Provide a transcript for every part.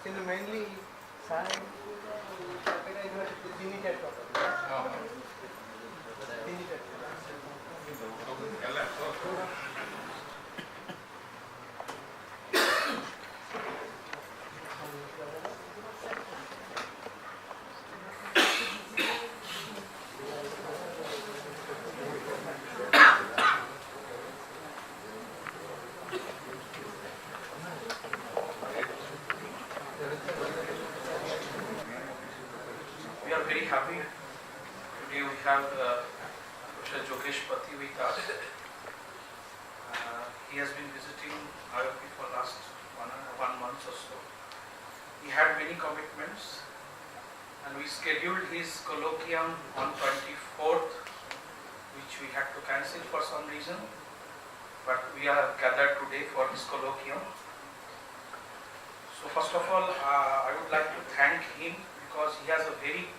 Actually, mainly science, Calcutta University, finite property. Finite. We are very happy. Today we have Professor Pati with us. He has been visiting IOP for last one month or so. He had many commitments, and we scheduled his colloquium on 24th, which we had to cancel for some reason. But we are gathered today for his colloquium. So first of all, I would like to thank him because he has a very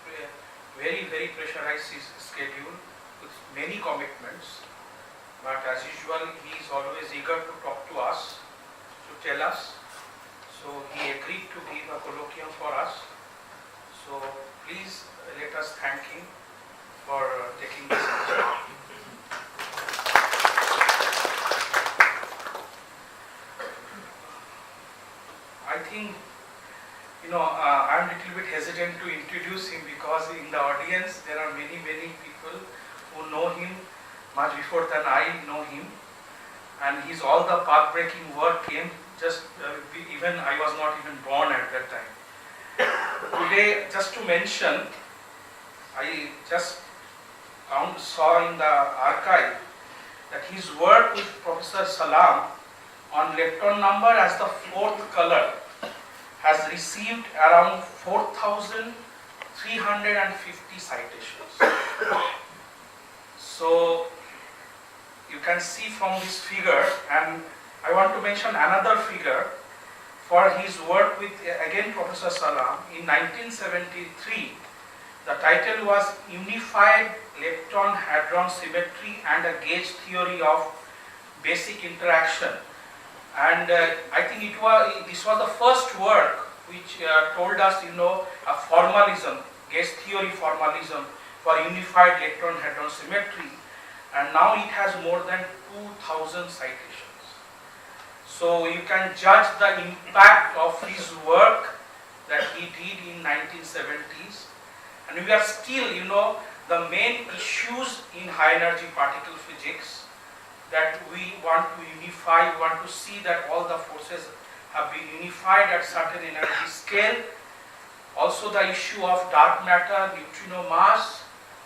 pressurized schedule with many commitments. But as usual, he is always eager to talk to us, to tell us. So he agreed to give a colloquium for us. So please let us thank him for taking this initiative. I think, I'm a little bit hesitant to introduce him because in the audience there are many people who know him much before than I know him, and his all the path-breaking work came just even I was not even born at that time. Today, just to mention, I just saw in the archive that his work with Professor Salam on lepton number as the fourth color has received around 4,350 citations. So you can see from this figure, and I want to mention another figure for his work with again Professor Salam in 1973. The title was Unified Lepton-Hadron Symmetry and a Gauge Theory of Basic Interaction. And I think this was the first work which told us, a formalism, gauge theory formalism for unified electron-hadron symmetry. And now it has more than 2,000 citations. So you can judge the impact of his work that he did in 1970s. And we are still, the main issues in high energy particle physics that we want to unify, we want to see that all the forces have been unified at certain energy scale. Also the issue of dark matter, neutrino mass,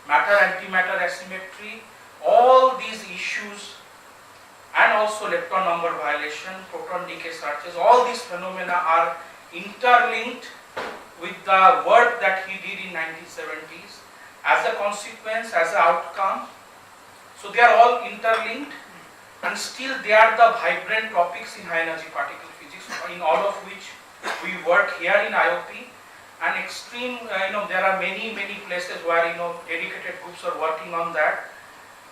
matter-antimatter asymmetry, all these issues, and also lepton number violation, proton decay searches, all these phenomena are interlinked with the work that he did in 1970s as a consequence, as an outcome. So they are all interlinked, and still they are the vibrant topics in high energy particle physics, in all of which we work here in IOP. And extreme, there are many places where dedicated groups are working on that.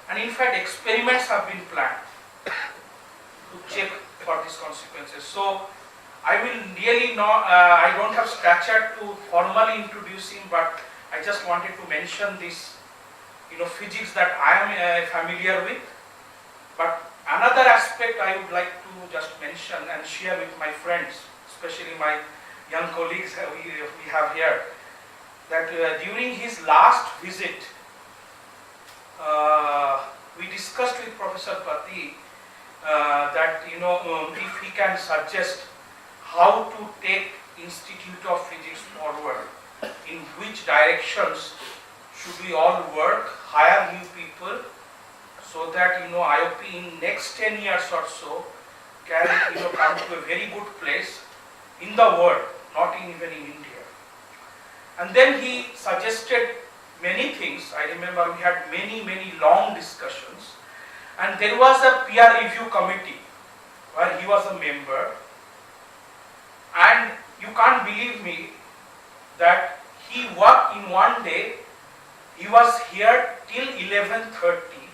And in fact, experiments have been planned to check for these consequences. So I will really not, I don't have stature to formally introduce him, but I just wanted to mention this, physics that I am familiar with. But another aspect I would like to just mention and share with my friends, especially my young colleagues we have here, that during his last visit, we discussed with Professor Pati that if he can suggest how to take Institute of Physics forward, in which directions should we all work, hire new people, so that IOP in next 10 years or so can come to a very good place in the world, not even in India. And then he suggested many things. I remember we had many long discussions, and there was a peer review committee where he was a member, and you can't believe me that he worked in one day. He was here till 11:30,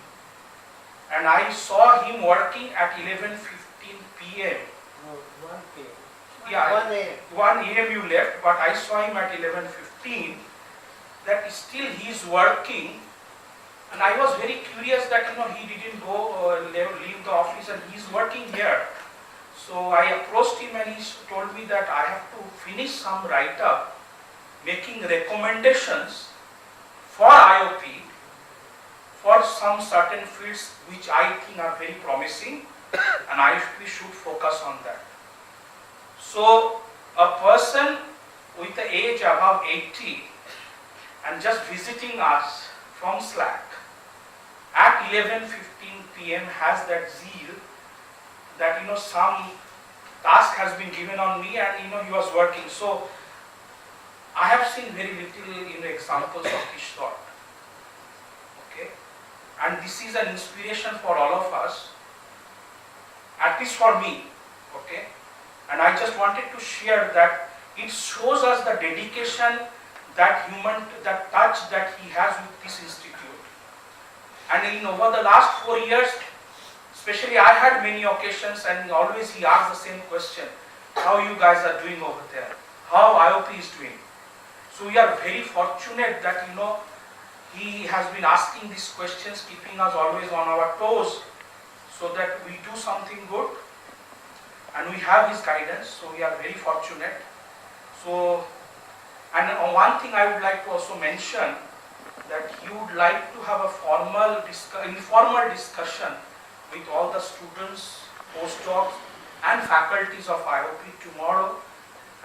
and I saw him working at 11:15 p.m. No, 1 p.m. Yeah, 1 a.m. 1 a.m. you left, but I saw him at 11:15. That still he is working, and I was very curious that he didn't go leave the office and he is working here. So I approached him and he told me that I have to finish some write-up, making recommendations for IOP for some certain fields which I think are very promising, and IOP should focus on that. So a person with the age above 80 and just visiting us from Slack at 11:15 p.m. has that zeal that some task has been given on me and he was working. So I have seen very little examples of this sort. Okay, and this is an inspiration for all of us, at least for me. Okay, and I just wanted to share that it shows us the dedication, that touch that he has with this institute. And over the last 4 years, especially I had many occasions and always he asked the same question: how you guys are doing over there? How IOP is doing? So we are very fortunate that he has been asking these questions, keeping us always on our toes, so that we do something good, and we have his guidance. So we are very fortunate. So, and one thing I would like to also mention, that he would like to have a informal discussion with all the students, postdocs and faculties of IOP tomorrow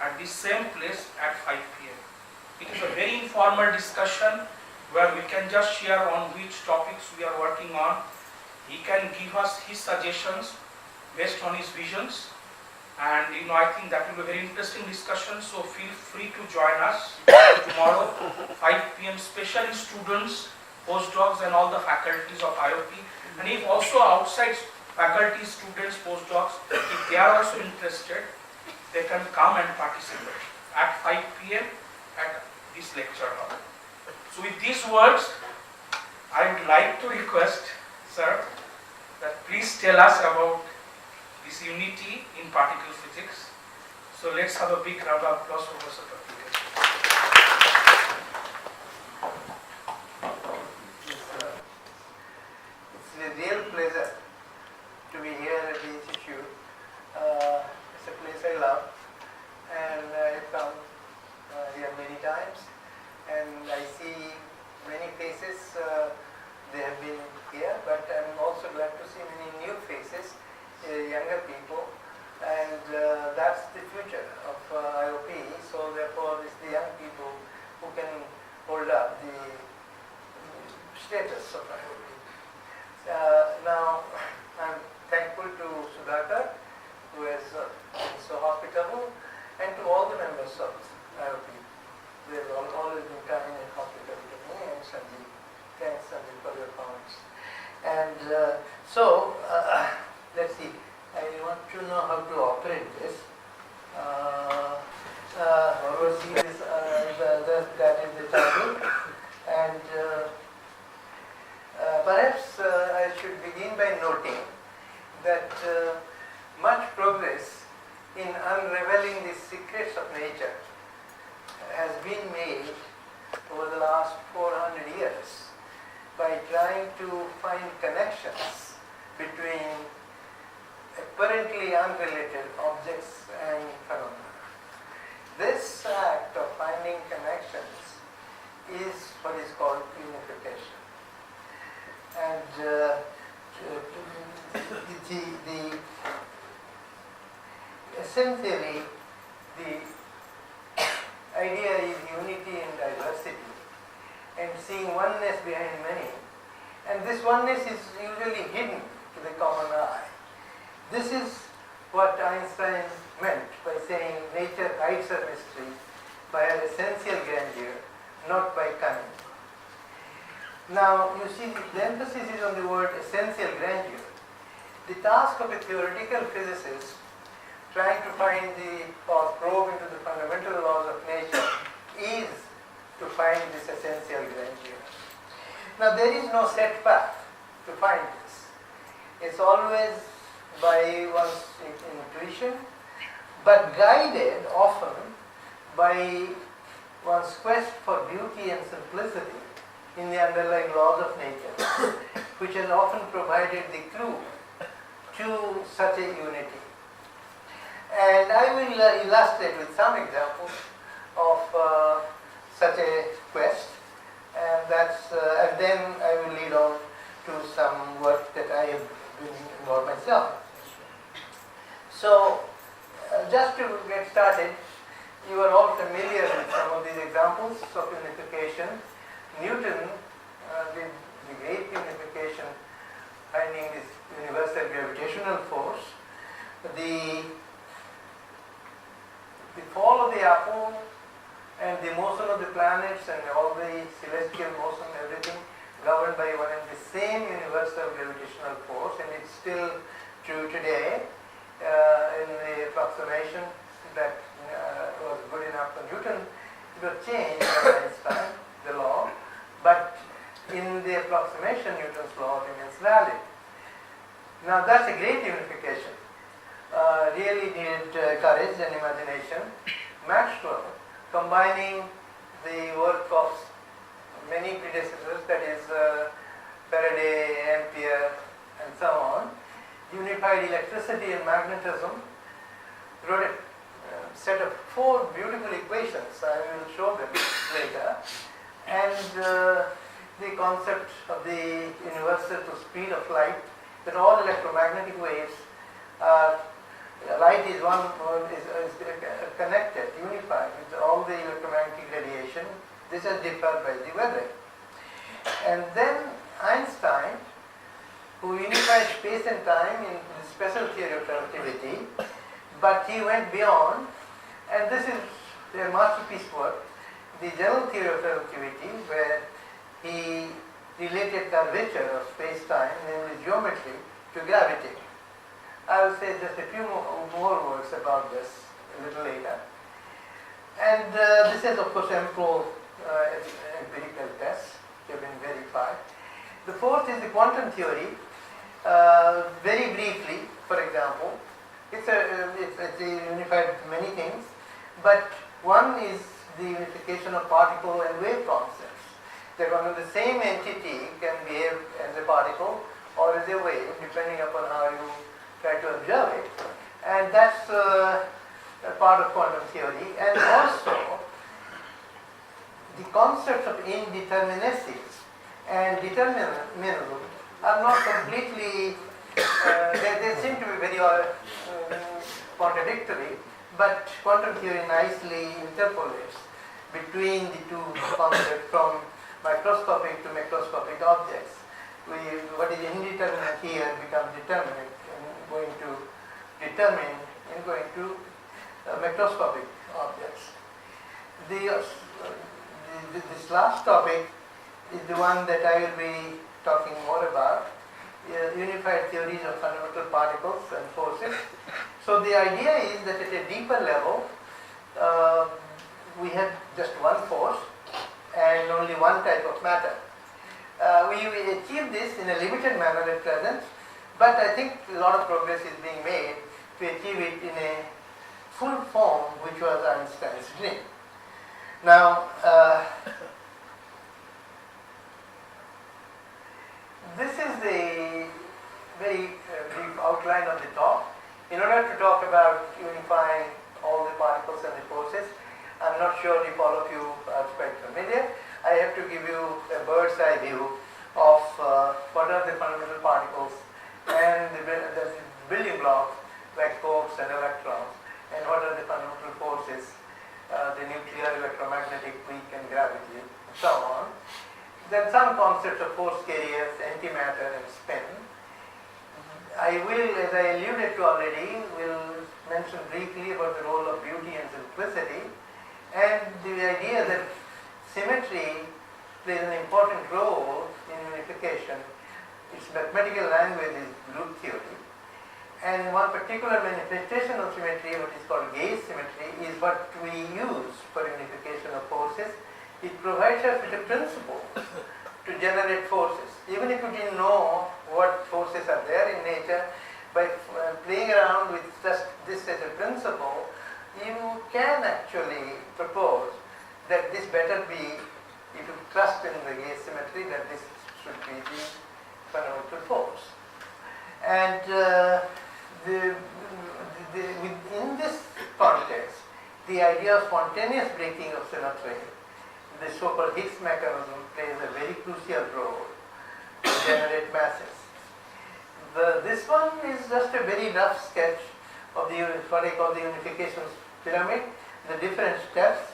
at the same place at 5 p.m. It is a very informal discussion where we can just share on which topics we are working on. He can give us his suggestions based on his visions, and I think that will be a very interesting discussion. So feel free to join us tomorrow 5 p.m. especially students, postdocs and all the faculties of IOP. And if also outside faculty, students, postdocs, if they are also interested, they can come and participate at 5 p.m. at this lecture hall. So with these words, I would like to request, sir, that please tell us about this unity in particle physics. So let's have a big round of applause for Professor Pati. It's a real pleasure to be here at the Institute. It's a place I love, and I come here many times, and I see many faces. They have been here, but I'm also glad to see many new faces, younger people, and that's the future of IOP. So therefore, it's the young people who can hold up the status of IOP. Now, I'm thankful to Sudhakar, who has been so hospitable, and to all the members of IOP. They've always been kind and hospitable to me, and Sanjeev. Thanks, Sanjeev, for your comments. And let's see. I want to know how to operate this. See this, that is the title. And perhaps I should begin by noting that much progress in unraveling the secrets of nature has been made over the last 400 years by trying to find connections between apparently unrelated objects and phenomena. This act of finding connections is what is called unification. And essentially the idea is unity and diversity, and seeing oneness behind many. And this oneness is usually hidden to the common eye. This is what Einstein meant by saying nature hides her mystery by her essential grandeur, not by cunning. Now, you see, the emphasis is on the word essential grandeur. The task of a theoretical physicist trying to find or probe into the fundamental laws of nature is to find this essential grandeur. Now, there is no set path to find this. It's always by one's intuition, but guided often by one's quest for beauty and simplicity in the underlying laws of nature, which has often provided the clue to such a unity. And I will illustrate with some examples of such a quest, and then I will lead on to some work that I have been involved myself. So, just to get started, you are all familiar with some of these examples of unification. Newton did the great unification, finding this universal gravitational force. The fall of the apple and the motion of the planets and all the celestial motion, everything governed by one and the same universal gravitational force, and it's still true today in the approximation that was good enough for Newton. It was changed by Einstein, the law, but in the approximation Newton's law remains valid. Now that's a great unification. Really needed courage and imagination. Maxwell, combining the work of many predecessors, that is Faraday, Ampere, and so on, unified electricity and magnetism, wrote a set of 4 beautiful equations. I will show them later. And the concept of the universal to speed of light, that all electromagnetic waves are, light is connected, unified with all the electromagnetic radiation. This is differed by the weather. And then Einstein, who unified space and time in the special theory of relativity, but he went beyond, and this is their masterpiece work, the general theory of relativity, where he related curvature of space-time, namely geometry, to gravity. I will say just a few more words about this a little later. And this is, of course, empirical tests which have been verified. The fourth is the quantum theory. Very briefly, for example, it's unified many things, but one is the unification of particle and wave concepts. That one of the same entity can behave as a particle or as a wave, depending upon how you try to observe it, and that's a part of quantum theory. And also the concepts of indeterminacies and determinism are not completely, they seem to be very contradictory, but quantum theory nicely interpolates between the two concepts from microscopic to macroscopic objects. What is indeterminate here becomes determinate and going to determine and going to macroscopic objects. This last topic is the one that I will be talking more about, unified theories of fundamental particles and forces. So the idea is that at a deeper level, we have just one force and only one type of matter. We achieve this in a limited manner at present, but I think a lot of progress is being made to achieve it in a full form, which was Einstein's dream. Now, this is the very brief outline of the talk. In order to talk about unifying all the particles and the forces, I'm not sure if all of you are quite familiar. I have to give you a bird's eye view of what are the fundamental particles and the building blocks like quarks and electrons, and what are the fundamental forces, the nuclear, electromagnetic, weak, and gravity, and so on. Then some concepts of force carriers, antimatter, and spin. I will, as I alluded to already, will mention briefly about the role of beauty and simplicity, and the idea that symmetry plays an important role in unification. Its mathematical language is group theory, and one particular manifestation of symmetry, what is called gauge symmetry, is what we use for unification of forces. It provides us with a principle to generate forces. Even if you didn't know what forces are there in nature, by playing around with just this as a principle, you can actually propose that this better be, if you trust in the asymmetry, that this should be the fundamental force. And within this context, the idea of spontaneous breaking of symmetry, the so-called Higgs mechanism, plays a very crucial role to generate masses. This one is just a very rough sketch of what I call the unification pyramid, the different steps.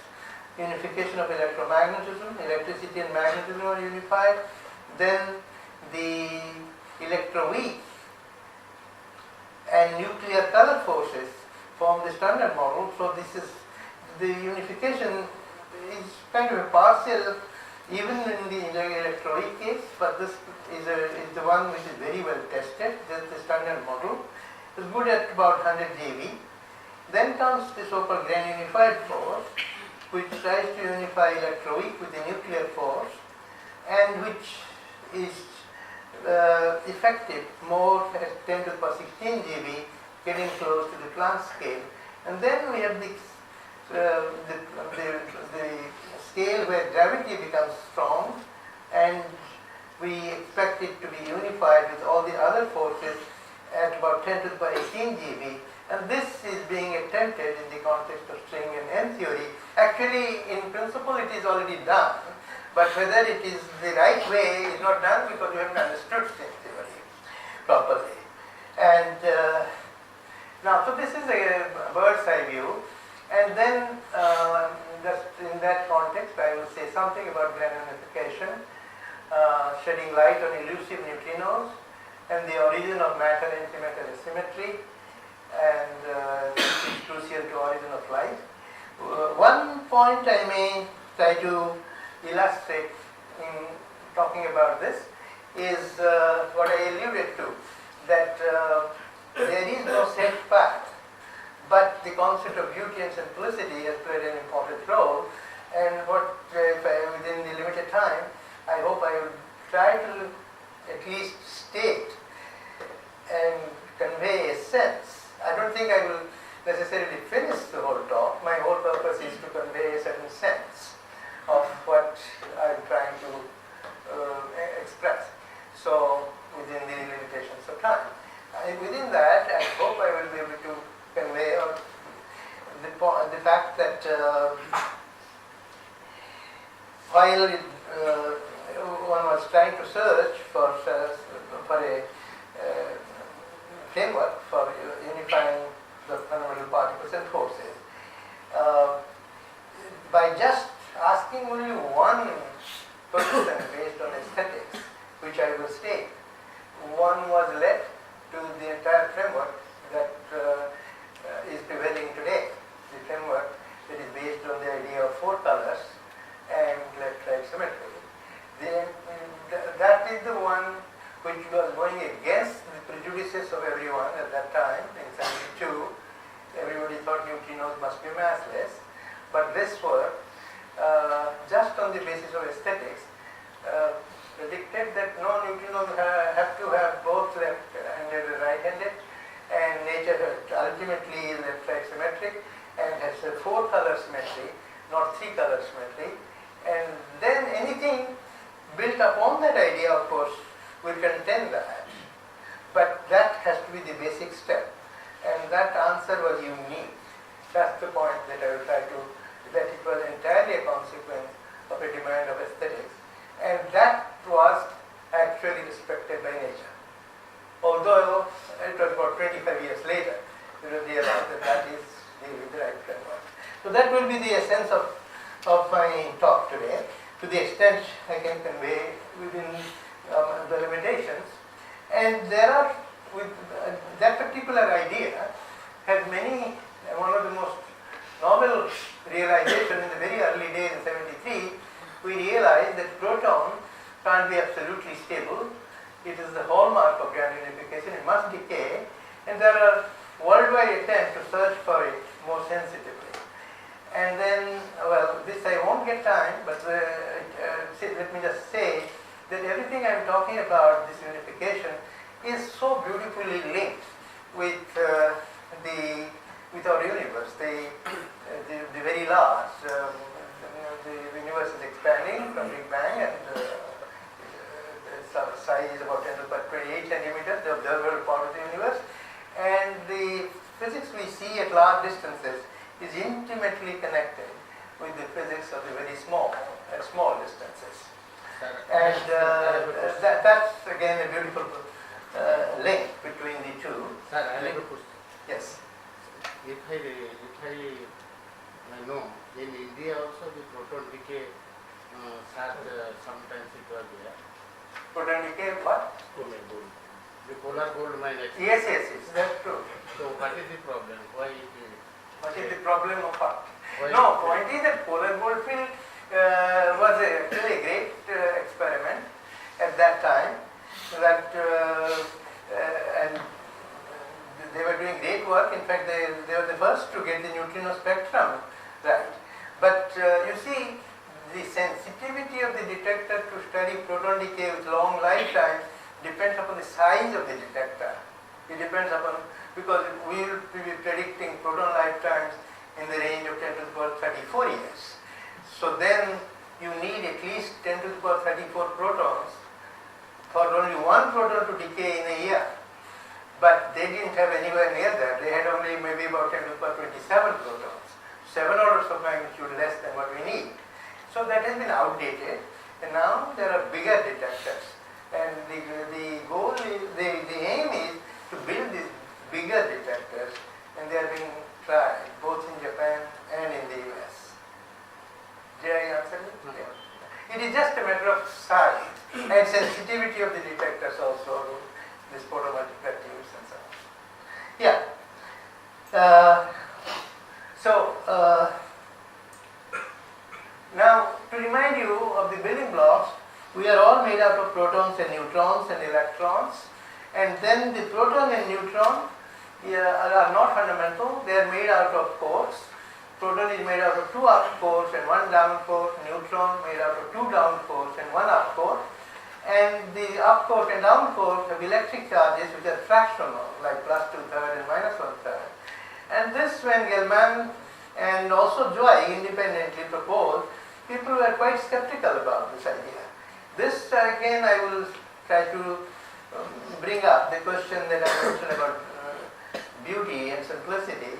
Unification of electromagnetism, electricity and magnetism are unified. Then the electroweak and nuclear color forces form the standard model. So this is the unification is kind of a partial, even in the electroweak case, but this is the one which is very well tested. That's the standard model. It's good at about 100 GeV. Then comes the so-called grand unified force, which tries to unify electroweak with the nuclear force, and which is effective more at 10 to the power 16 GeV, getting close to the Planck scale. And then we have the scale where gravity becomes strong, and we expect it to be unified with all the other forces at about 10 to the power 18 GeV. And this is being attempted in the context of string and N theory. Actually, in principle, it is already done, but whether it is the right way is not done because we haven't understood string theory properly. And now, so this is a bird's eye view, and then just in that context, I will say something about grand unification, shedding light on elusive neutrinos, and the origin of matter antimatter symmetry, and this is crucial to origin of light. One point I may try to illustrate in talking about this is what I alluded to, that there is no set path, but the concept of beauty and simplicity has played an important role. And what, within the limited time, I hope I will try to at least state and convey a sense. I don't think I will necessarily finish the whole talk. My whole purpose is to convey a certain sense of what I'm trying to express. So, within the limitations of time. Within that, I hope I will be able to convey the fact that while one was trying to search for a framework for unifying the fundamental particles and forces, by just asking only one person based on aesthetics, which I will state, one was led to the entire framework that is prevailing today, the framework that is based on the idea of four colors and left-right symmetry. That is the one which was going against the prejudices of everyone at that time. In 72, everybody thought neutrinos must be massless, but this work, just on the basis of aesthetics, predicted that no, neutrinos have to have both left-handed and right-handed, and nature ultimately is left-right symmetric and has a four-color symmetry, not three-color symmetry. And then anything built upon that idea, of course, will contain that. But that has to be the basic step. And that answer was unique. That's the point that I will try to, that it was entirely a consequence of a demand of aesthetics. And that was actually respected by nature. Although it was about 25 years later, we realized that that is the right framework. So that will be the essence of my talk today, to the extent I can convey within the limitations. And there are, with that particular idea has many, one of the most novel realizations in the very early days in 73, we realized that proton can't be absolutely stable. It is the hallmark of grand unification, it must decay, and there are worldwide attempts to search for it more sensitively. And then, well, this I won't get time, but let me just say that everything I'm talking about, this unification, is so beautifully linked with with our universe. large distances is intimately connected with the physics of the very small at small distances. And that's again a beautiful link between the two. Sir, I have a question. Yes. If I know, in India also the proton decay, sometimes it was there. Proton decay, what? Polar gold. The polar gold mine. Yes, that's true. So what is the problem? Why it is? What is the problem of what? Why No, point is that polar gold field was actually a great experiment at that time. That and they were doing great work. In fact, they were the first to get the neutrino spectrum right. But you see, the sensitivity of the detector to study proton decay with long lifetime depends upon the size of the detector. It depends upon, because we will be predicting proton lifetimes in the range of 10 to the power 34 years. So then you need at least 10 to the power 34 protons for only one proton to decay in a year. But they didn't have anywhere near that. They had only maybe about 10 to the power 27 protons, 7 orders of magnitude less than what we need. So that has been outdated, and now there are bigger detectors. And the goal is, the aim is to build these bigger detectors, and they are being tried both in Japan and in the US. Did I answer it? No. Yeah. It is just a matter of size and sensitivity of the detectors also, this photomultiplexers and so on. Yeah. Now, to remind you of the building blocks, we are all made out of protons and neutrons and electrons, and then the proton and neutron are not fundamental. They are made out of quarks. Proton is made out of 2 up quarks and 1 down quark. Neutron made out of 2 down quarks and 1 up quark. And the up quark and down quarks have electric charges which are fractional, like plus 2/3 and minus 1/3. And this, when Gell-Mann and also Zweig independently proposed, people were quite skeptical about this idea. This again I will try to bring up the question that I mentioned about beauty and simplicity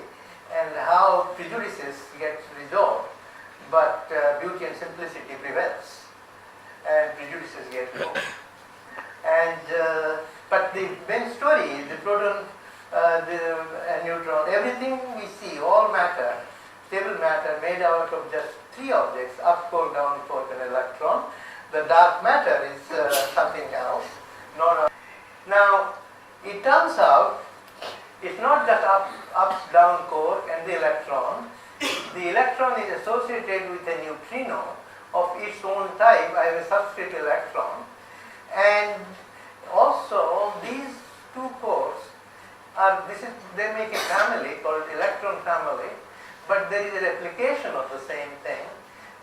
and how prejudices get resolved, but beauty and simplicity prevails and prejudices get removed. And but the main story is the proton, the neutron, everything we see, all matter, stable matter made out of just 3 objects, up quark, down quark and electron. The dark matter is something else. Now, it turns out it's not just up, down quark and the electron. The electron is associated with a neutrino of its own type. I have a substrate electron. And also these 2 quarks they make a family called electron family, but there is a replication of the same thing,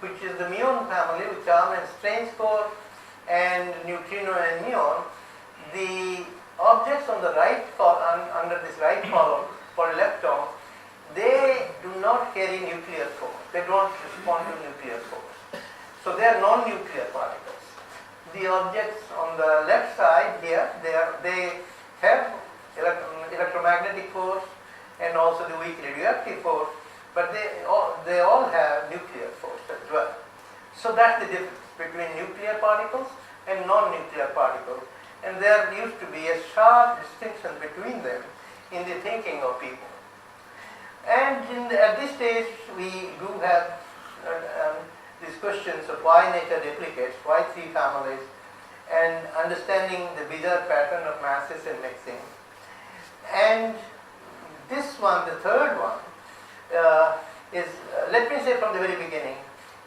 which is the muon family with charm and strange core and neutrino and muon. The objects on the right under this right column called leptons, they do not carry nuclear force. They don't respond to nuclear force. So they are non-nuclear particles. The objects on the left side here, they have electromagnetic force and also the weak radioactive force, but they all have nuclear force as well. So that's the difference between nuclear particles and non-nuclear particles. And there used to be a sharp distinction between them in the thinking of people. And at this stage, we do have these questions of why nature replicates, why 3 families, and understanding the bizarre pattern of masses and mixing. And this one, the third one, is, let me say from the very beginning,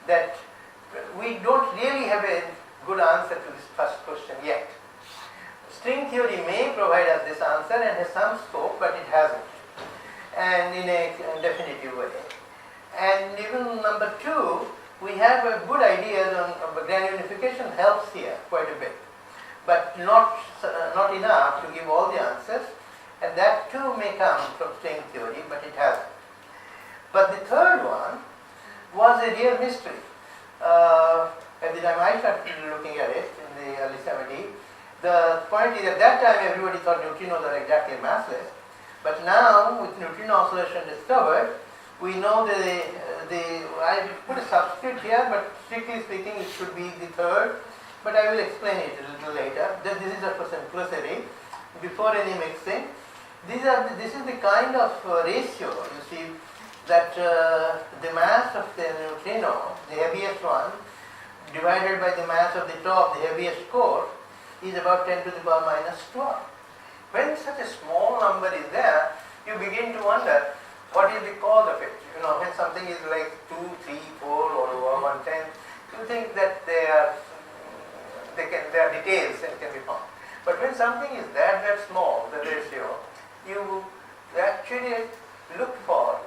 that we don't really have a good answer to this first question yet. String theory may provide us this answer and has some scope, but it hasn't, and in a definitive way. And even number 2, we have a good ideas on grand unification helps here quite a bit, but not enough to give all the answers, and that too may come from string theory, but it hasn't. But the third one was a real mystery. At the time I started looking at it in the early 70s, the point is at that time everybody thought neutrinos are exactly massless, But now, with neutrino oscillation discovered, we know I put a substitute here, but strictly speaking it should be the third, but I will explain it a little later. This is just for simplicity, before any mixing. This is the kind of ratio, you see, that the mass of the neutrino, the heaviest one, divided by the mass of the top, the heaviest core, is about 10 to the power minus 12. When such a small number is there, you begin to wonder what is the cause of it. You know, when something is like 2, 3, 4 or 1/10, you think that they are details and can be found. But when something is that small, the ratio, you actually look for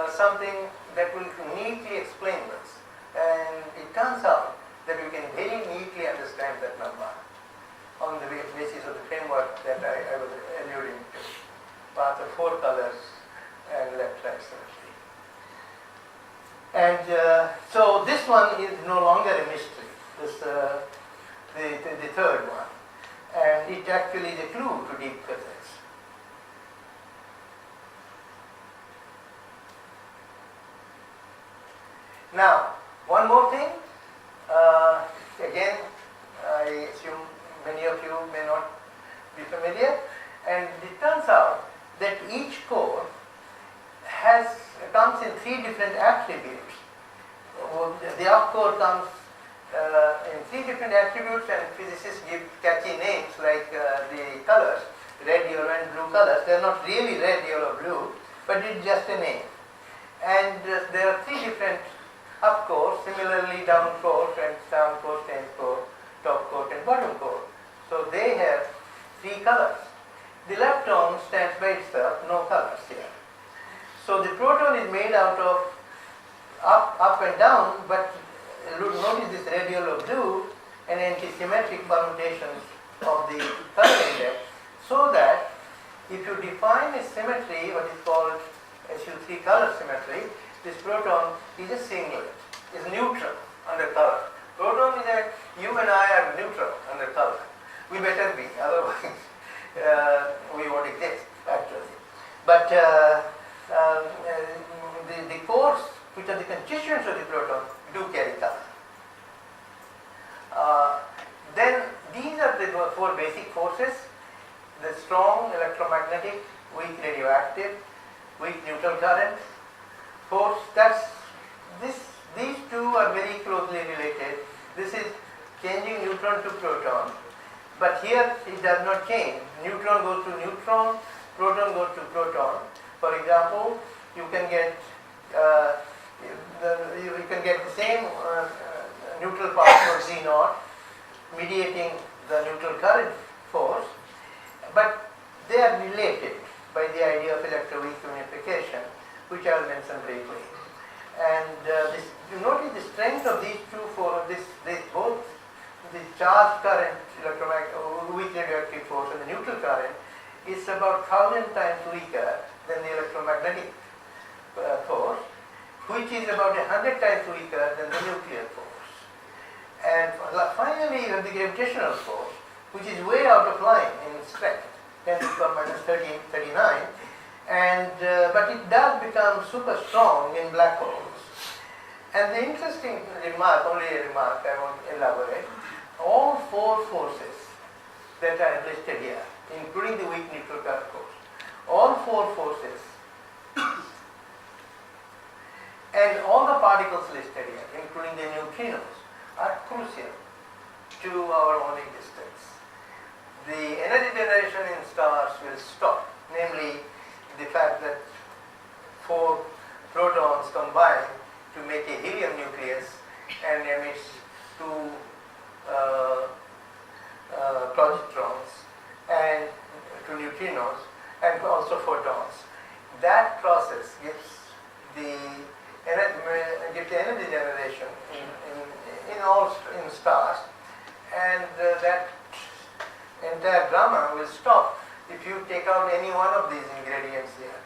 something that will neatly explain this. And it turns out that we can very neatly understand that number on the basis of the framework that I was alluding to. Path of 4 colors and left-right symmetry. And so this one is no longer a mystery, the third one. And it actually is a clue to deep physics. Now, one more thing. Again, I assume many of you may not be familiar, and it turns out that each core comes in 3 different attributes. The up core comes in 3 different attributes, and physicists give catchy names like the colors, red, yellow and blue colors. They are not really red, yellow, blue, but it's just a name. And there are 3 different up cores, similarly down cores and down core, stem core, top core and bottom core. So they have 3 colors. The lepton stands by itself, no colors here. So the proton is made out of up and down, but notice this red, yellow, blue and antisymmetric permutations of the color index, so that if you define a symmetry, what is called SU3 color symmetry, this proton is a singlet, is neutral under color. Proton is you and I are neutral under color. We better be, otherwise we won't exist actually. But the cores which are the constituents of the proton do carry color. Then these are the 4 basic forces: the strong electromagnetic, weak radioactive, weak neutral current force. These two are very closely related. This is changing neutron to proton, but here it does not change. Neutron goes to neutron, proton goes to proton. For example, you can get the same neutral particle Z0 mediating the neutral current force, but they are related by the idea of electroweak unification, which I will mention briefly. And you notice the strength of these two forces, both the charged current, weak radioactive force, and the neutral current is about 1,000 times weaker than the electromagnetic force, which is about 100 times weaker than the nuclear force. And finally, you have the gravitational force, which is way out of line in strength, 10 to the power minus 39, and but it does become super strong in black holes. And the interesting remark, only a remark, I won't elaborate, all 4 forces that are listed here, including the weak neutral current force, all 4 forces and all the particles listed here, including the neutrinos, are crucial to our own existence. The energy generation in stars will stop, namely the fact that 4 protons combine to make a helium nucleus and emits 2 positrons and 2 neutrinos and also photons. That process gives the energy generation in stars, and that entire drama will stop if you take out any one of these ingredients here,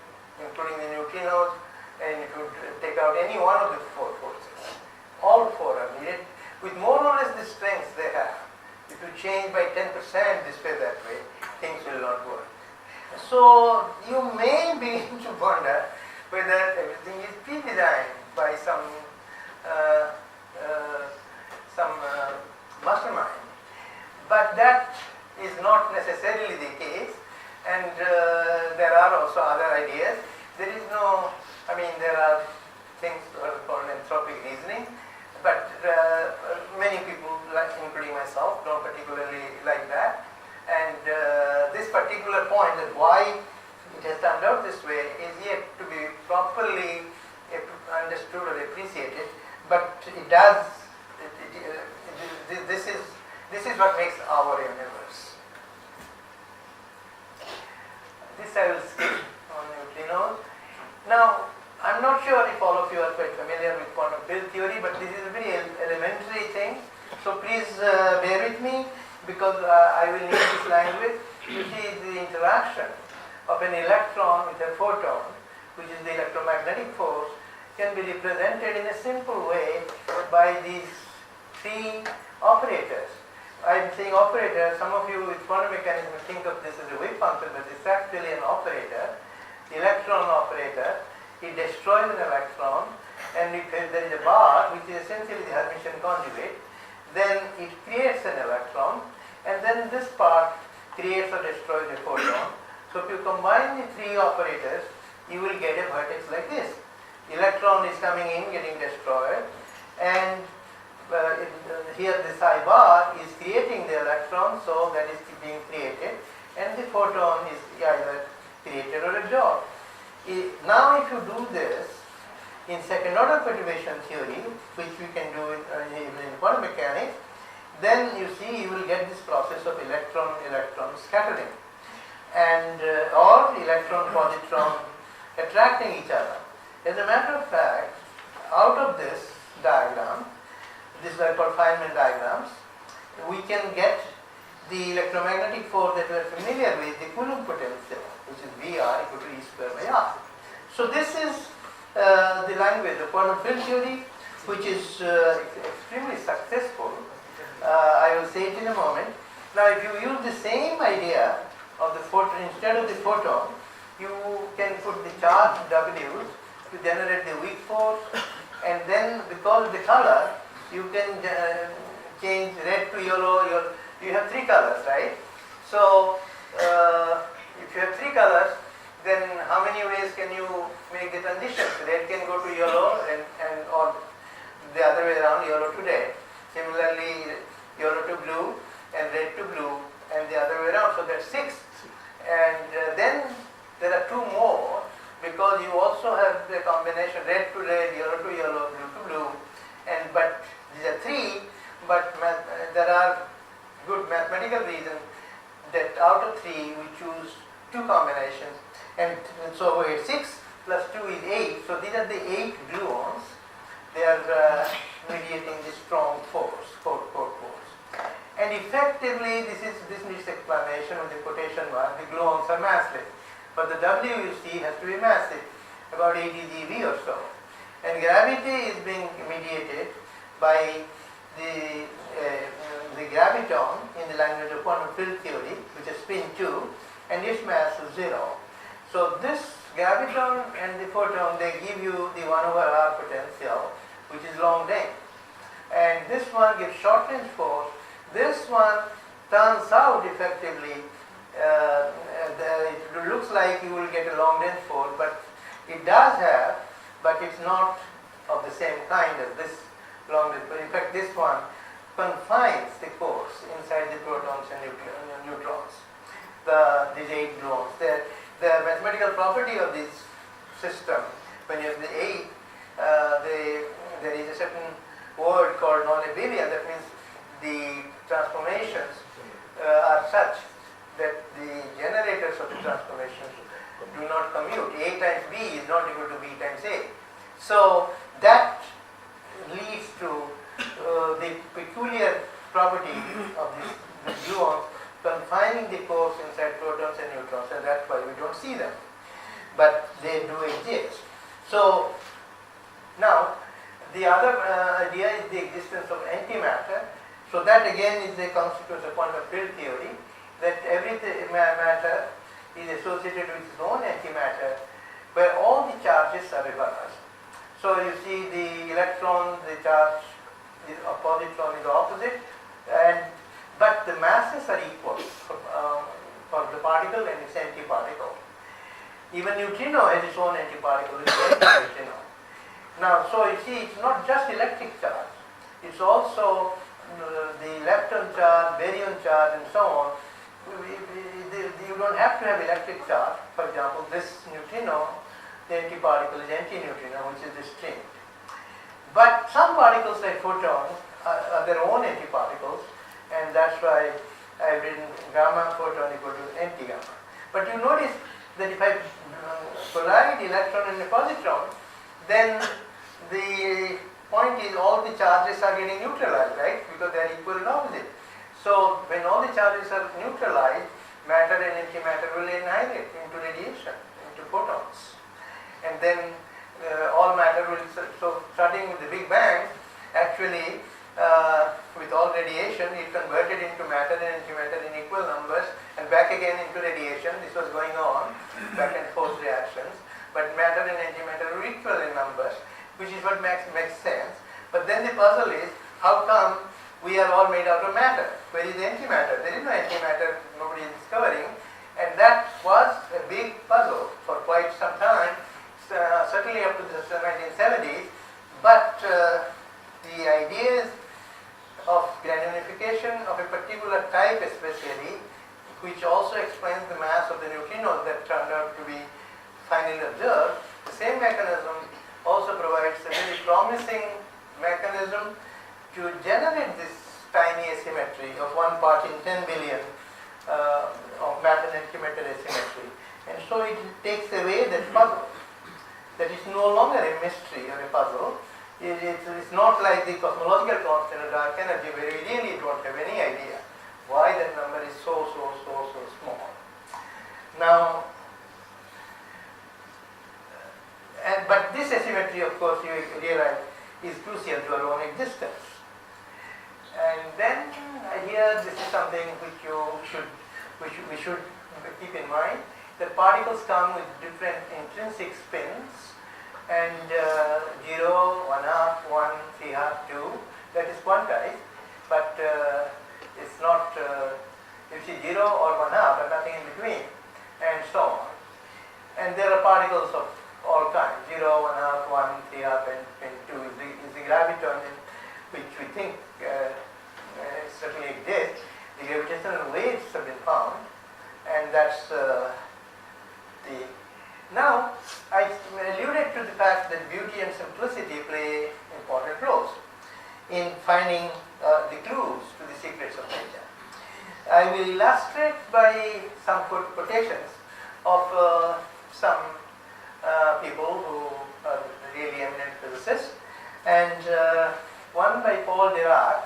including the neutrinos, and if you take out any one of the 4 forces. All 4 are needed with more or less the strength they have. If you change by 10% this way, that way, things will not work. So you may begin to wonder whether everything is pre-designed by some mastermind. But that is not necessarily the case, and there are also other ideas. There is no, I mean, there are things called anthropic reasoning, but many people, including myself, don't particularly like that. And this particular point, that why it has turned out this way, is yet to be properly understood or appreciated. But it does. This is what makes our universe. This I will skip on neutrinos. Now, I'm not sure if all of you are quite familiar with quantum field theory, but this is a very elementary thing. So please bear with me, because I will need this language. You see, the interaction of an electron with a photon, which is the electromagnetic force, can be represented in a simple way by these three operators. I'm saying operator, some of you with quantum mechanics will think of this as a wave function, but it's actually an operator, the electron operator. It destroys an electron, and if there is a bar, which is essentially the Hermitian conjugate, then it creates an electron, and then this part creates or destroys a photon. So if you combine the three operators, you will get a vertex like this. The electron is coming in, getting destroyed, and here the psi bar is creating the electron, so that is being created, and the photon is either created or absorbed. Now if you do this in second order perturbation theory, which we can do in quantum mechanics, then you see you will get this process of electron-electron scattering, and or electron-positron attracting each other. As a matter of fact, out of this diagram, these are called Feynman diagrams, we can get the electromagnetic force that we are familiar with, the Coulomb potential, which is Vr equal to E square by R. So this is the language of quantum field theory, which is extremely successful. I will say it in a moment. Now if you use the same idea of the photon, instead of the photon, you can put the charge W to generate the weak force, and then because of the color, you can change red to yellow. You have three colors, right? So if you have three colors, then how many ways can you make the transitions? Red can go to yellow, and or the other way around, yellow to red. Similarly, yellow to blue and red to blue, and the other way around. So that's 6. And then there are 2 more, because you also have the combination red to red, yellow to yellow, blue to blue. But these are 3, but there are good mathematical reasons that out of 3 we choose 2 combinations, and so we have 6 plus 2 is 8. So these are the 8 gluons. They are mediating the strong force, force. And effectively, this needs explanation with the quotation mark. The gluons are massless, but the W you see has to be massive, about 80 GeV or so. And gravity is being mediated by the graviton in the language of quantum field theory, which is spin 2, and its mass is 0. So this graviton and the photon, they give you the 1/r potential, which is long length. And this one gives short range force. This one turns out effectively, it looks like you will get a long range force, but it does have, but it's not of the same kind as this long range force. In fact, this one confines the force inside the protons and neutrons, these 8 gluons. The mathematical property of this system, when you have the 8, there is a certain word called non-abelian. That means the transformations are such that the generators of the transformations do not commute. A times B is not equal to B times A. So that leads to the peculiar property of this gluons confining the force inside protons and neutrons, and that's why we don't see them. But they do exist. So now the other idea is the existence of antimatter. So that again is a consequence of quantum field theory, that every matter is associated with its own antimatter, where all the charges are reversed. So you see the electron, the charge, the positron is opposite, but the masses are equal for the particle and its antiparticle. Even neutrino has its own antiparticle, it's neutrino. Now, so you see, it's not just electric charge, it's also the lepton charge, baryon charge, and so on. You don't have to have electric charge. For example, this neutrino, the antiparticle is antineutrino, which is distinct. But some particles like photons are their own antiparticles, and that's why I've written gamma photon equal to anti-gamma. But you notice that if I collide electron and a positron, then the point is all the charges are getting neutralized, right? Because they are equal and opposite. So when all the charges are neutralized, matter and antimatter will annihilate into radiation, into photons. And then all matter will, so starting with the Big Bang, actually with all radiation, it converted into matter and antimatter in equal numbers and back again into radiation. This was going on, back and forth reactions. But matter and antimatter were equal in numbers, which is what makes sense. But then the puzzle is, how come we are all made out of matter? Where is the antimatter? There is no antimatter, nobody is discovering. And that was a big puzzle for quite some time, certainly up to the 1970s. But the ideas of granularification of a particular type especially, which also explains the mass of the neutrinos that turned out to be finally observed, the same mechanism also provides a very promising mechanism to generate this tiny asymmetry of 1 part in 10 billion of matter and antimatter asymmetry. And so it takes away that puzzle. That is no longer a mystery or a puzzle. It's not like the cosmological constant of dark energy, where we really don't have any idea why that number is so small. Now, but this asymmetry, of course, you realize, is crucial to our own existence. And then here, this is something which we should keep in mind, that particles come with different intrinsic spins, and 0, 1 half, 1, 3 half, 2, that is quantized, but it's not, you see 0 or 1 half, but nothing in between, and so on. And there are particles of all kinds, 0, 1 half, 1, 3 half, and 2 is the graviton, which we think certainly exists. The gravitational waves have been found, and that's Now, I alluded to the fact that beauty and simplicity play important roles in finding the clues to the secrets of nature. I will illustrate by some quotations of some people who are really eminent physicists, and one by Paul Dirac,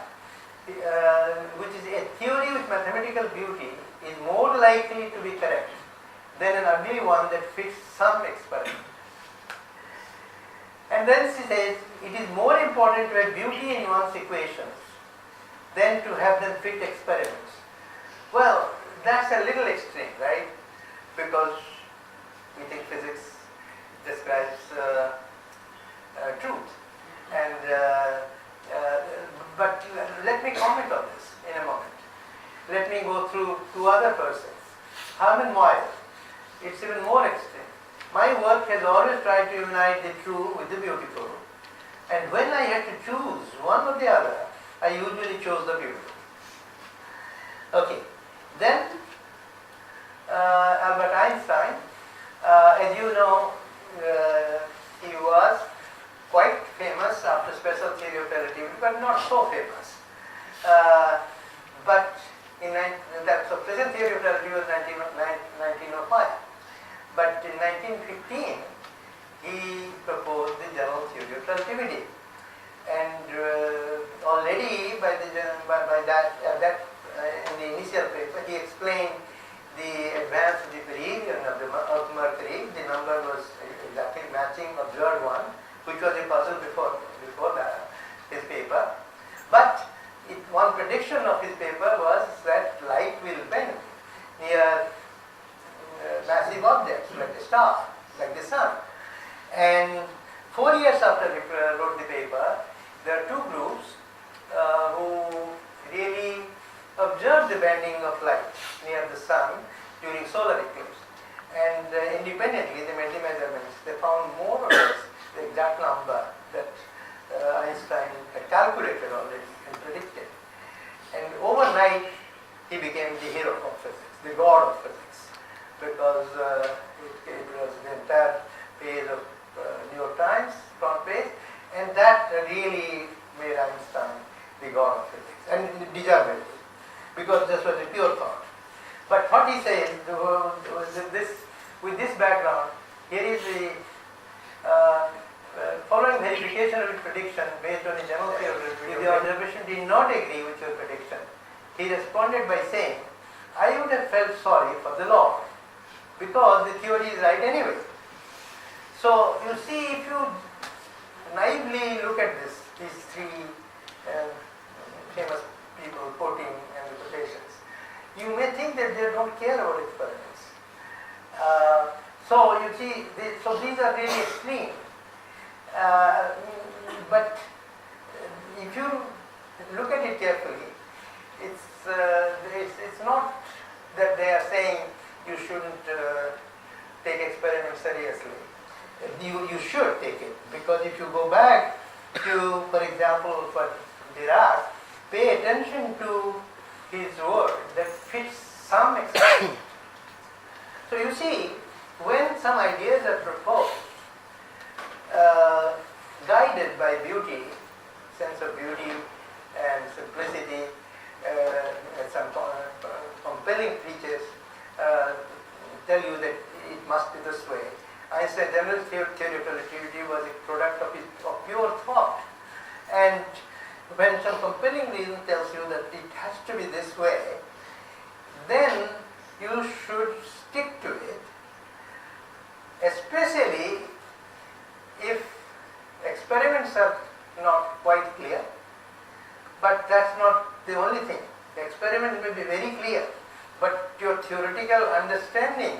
which is a theory with mathematical beauty is more likely to be correct than an ugly one that fits some experiment. And then she says, it is more important to have beauty in one's equations than to have them fit experiments. Well, that's a little extreme, right? Because we think physics describes truth. And but let me comment on this in a moment. Let me go through two other persons. Hermann Weyl, it's even more extreme. My work has always tried to unite the true with the beautiful. And when I had to choose one or the other, I usually chose the beautiful. Okay. Then Albert Einstein, as you know, he was quite famous after special theory of relativity, but not so famous. But in so special theory of relativity was 1905. But in 1915, he proposed the general theory of relativity, and already by that in the initial paper, he explained the advance of the perihelion of Mercury. The number was exactly matching observed one, which was a puzzle before that, his paper. But one prediction of his paper was that light will bend near star, like the sun. And 4 years after he wrote the paper, there are two groups who really observed the bending of light near the sun during solar eclipse. And independently they made the measurements. They found more or less the exact number that Einstein had calculated already and predicted. And overnight he became the hero of physics, the god of physics, because it was the entire page of New York Times front page, and that really made Einstein the god of physics, and deserved it, because this was a pure thought. But what he says, with this background, here is the following verification of his prediction based on the general theory. If the observation did not agree with your prediction, he responded by saying, I would have felt sorry for the Lord, because the theory is right anyway. So you see, if you naively look at this, these three famous people quoting and the quotations, you may think that they don't care about experiments. So you see, so these are really extreme. But if you look at it carefully, it's not that they are saying you shouldn't take experiments seriously. You should take it, because if you go back to, for example, for Dirac, pay attention to his work that fits some extent. So you see, when some ideas are proposed, guided by beauty, sense of beauty and simplicity, and some compelling features tell you that it must be this way. Einstein's general theory of relativity was a product of pure thought, and when some compelling reason tells you that it has to be this way, then you should stick to it, especially if experiments are not quite clear. But that's not the only thing. The experiment may be very clear, but your theoretical understanding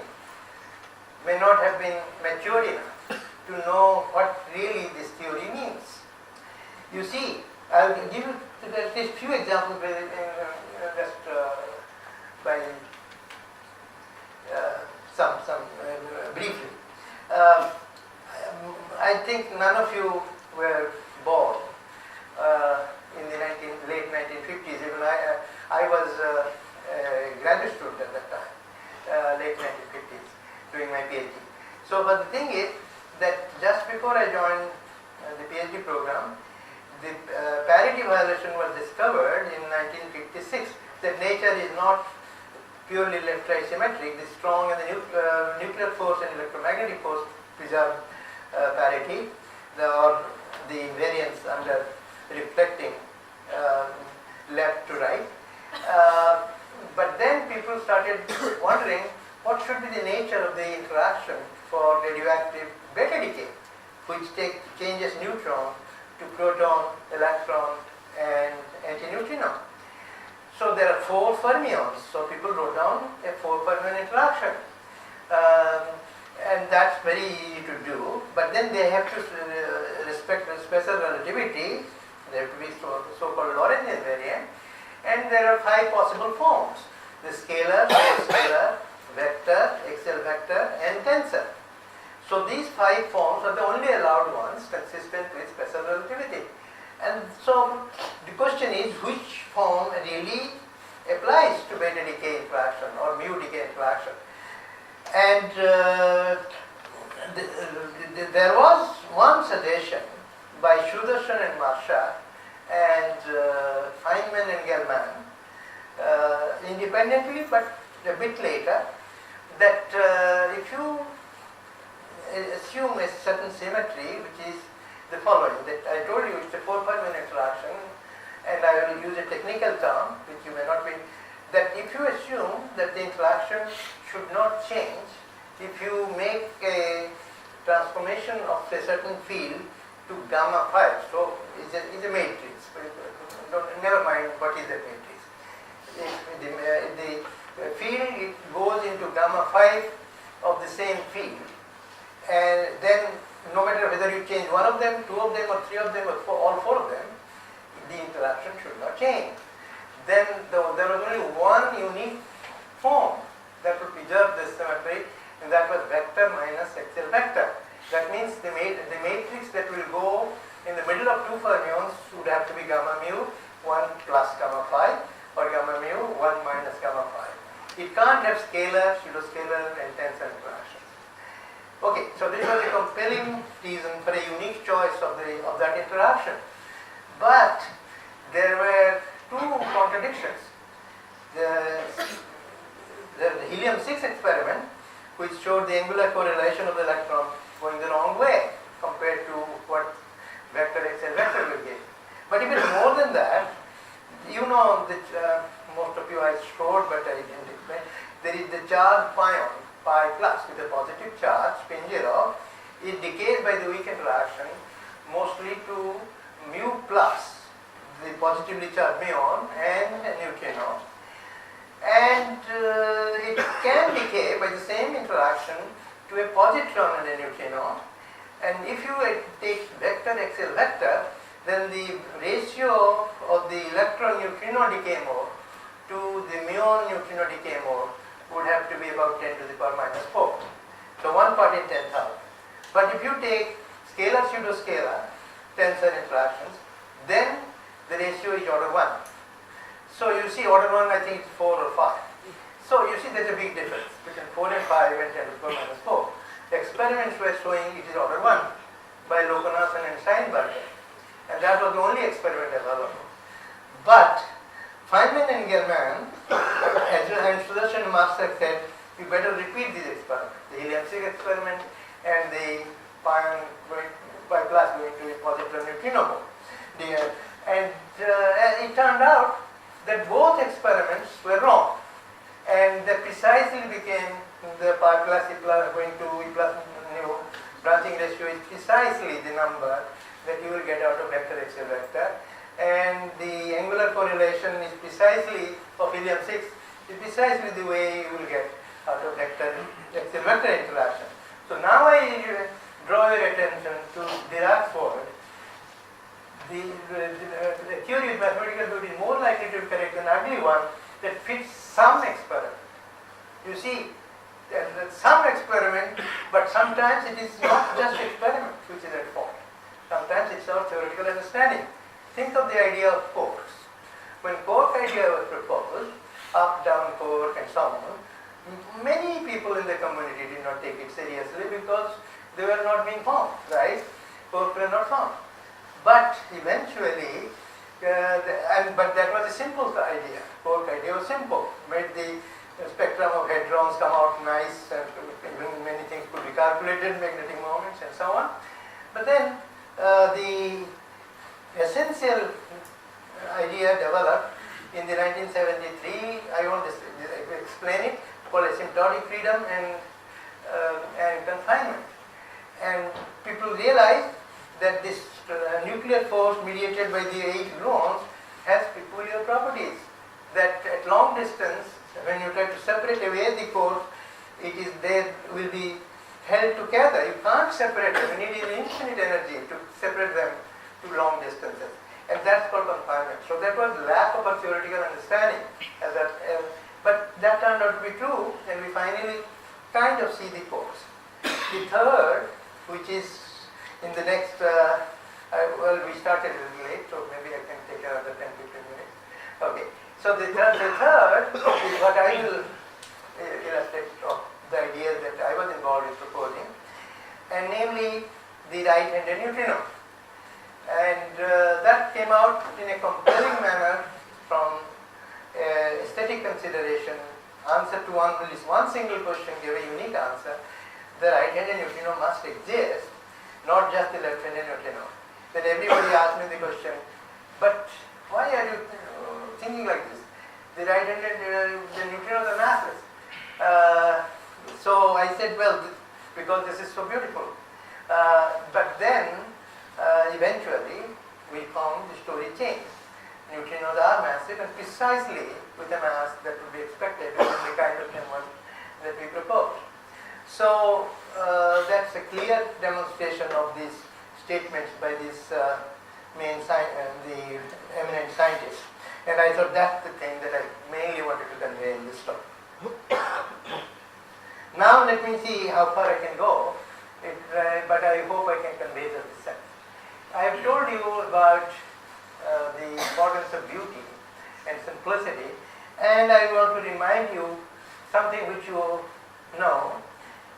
may not have been mature enough to know what really this theory means. You see, I will give you at least few examples just by briefly. I think none of you were born in the late 1950s. Even I was a graduate student at that time, late 1950s, doing my PhD. So, but the thing is that just before I joined the PhD program, the parity violation was discovered in 1956, that nature is not purely left-right symmetric. The strong and the nuclear force and electromagnetic force preserve parity, or the invariance under reflecting left to right. But then people started wondering what should be the nature of the interaction for radioactive beta decay, which changes neutron to proton, electron, and antineutrino. So there are 4 fermions. So people wrote down a 4 fermion interaction. And that's very easy to do, but then they have to respect the special relativity. There have to be so-called Lorentz invariant, and there are 5 possible forms: the scalar, scalar, vector, axial vector, and tensor. So these 5 forms are the only allowed ones consistent with special relativity. And so the question is, which form really applies to beta decay interaction or mu decay interaction? And there was one suggestion by Sudarshan and Marsha and Feynman and Gell-Mann independently, but a bit later, that if you assume a certain symmetry, which is the following, that I told you it's a 4 fermion interaction, and I will use a technical term which you may not be, that if you assume that the interaction should not change, if you make a transformation of a certain field to gamma 5, so it's a matrix, never mind what is that matrix. If the field it goes into gamma 5 of the same field, and then no matter whether you change one of them, two of them, or three of them, or all four of them, the interaction should not change. Then there was only one unique form that would preserve this symmetry, and that was vector minus axial vector. That means the matrix that will go in the middle of two fermions would have to be gamma mu 1 plus gamma phi, or gamma mu 1 minus gamma phi. It can't have scalar, pseudoscalar, and tensor interactions. Okay, so this was a compelling reason for a unique choice of that interaction. But there were two contradictions. The helium-6 experiment, which showed the angular correlation of the electron going the wrong way compared to what vector axial vector will give. But even more than that, you know that most of you I showed, but I didn't explain. There is the charge pion, pi plus, with a positive charge, spin 0. It decays by the weak interaction mostly to mu plus, the positively charged muon and a neutrino. And it can decay by the same interaction to a positron and a neutrino. And if you take vector axial vector, then the ratio of the electron neutrino decay mode to the muon neutrino decay mode would have to be about 10 to the power minus 4. So 1 part in 10,000. But if you take scalar pseudoscalar tensor interactions, then the ratio is order 1. So you see order 1 I think is 4 or 5. So you see there's a big difference between 4 and 5 and 10 to the power minus 4. Experiments were showing it is order 1 by Loconason and Steinberger, and that was the only experiment available. But Feynman and Germain and Sudarshan Master said, you better repeat these experiments, the helium-6 experiment and the pion going by plus going to a positron neutrino mode. And it turned out that both experiments were wrong, and that precisely became the pi plus E plus going to E plus nu branching ratio is precisely the number that you will get out of vector axial vector, and the angular correlation is precisely of helium-6 is precisely the way you will get out of vector axial vector interaction. So now I draw your attention to Dirac's word. The theory with mathematical beauty is more likely to be correct than ugly one that fits some experiment. You see, some experiment, but sometimes it is not just experiment which is at fault. Sometimes it's our theoretical understanding. Think of the idea of quarks. When quark idea was proposed, up, down quark and so on, many people in the community did not take it seriously because they were not being formed, right? Quarks were not formed. But eventually, but that was a simple idea. Quark idea was simple. Made the spectrum of hadrons come out nice, and many things could be calculated, magnetic moments and so on. But then the essential idea developed in the 1973, I won't explain it, called asymptotic freedom and confinement. And people realized that this nuclear force mediated by the 8 gluons has peculiar properties. That at long distance, when you try to separate away the force, they will be held together. You can't separate them. You need infinite energy to separate them to long distances. And that's called confinement. So that was lack of a theoretical understanding. But that turned out to be true, and we finally kind of see the force. The third, which is in the next, we started a little late, so maybe I can take another 10-15 minutes. Okay, so the third is what I will illustrate of the idea that I was involved in proposing, and namely the right-handed neutrino. And that came out in a compelling manner from aesthetic consideration. Answer to at least one single question gave a unique answer. The right-handed neutrino must exist, not just the left-handed neutrino. Then everybody asked me the question, but why are you thinking like this? The right-handed the neutrinos are massless. So I said, well, because this is so beautiful. But then, eventually, we found the story changed. Neutrinos are massive and precisely with a mass that would be expected from the kind of one that we proposed. So that's a clear demonstration of these statements by these the eminent scientists. And I thought that's the thing that I mainly wanted to convey in this talk. Now let me see how far I can go, but I hope I can convey the sense. I have told you about the importance of beauty and simplicity, and I want to remind you something which you know.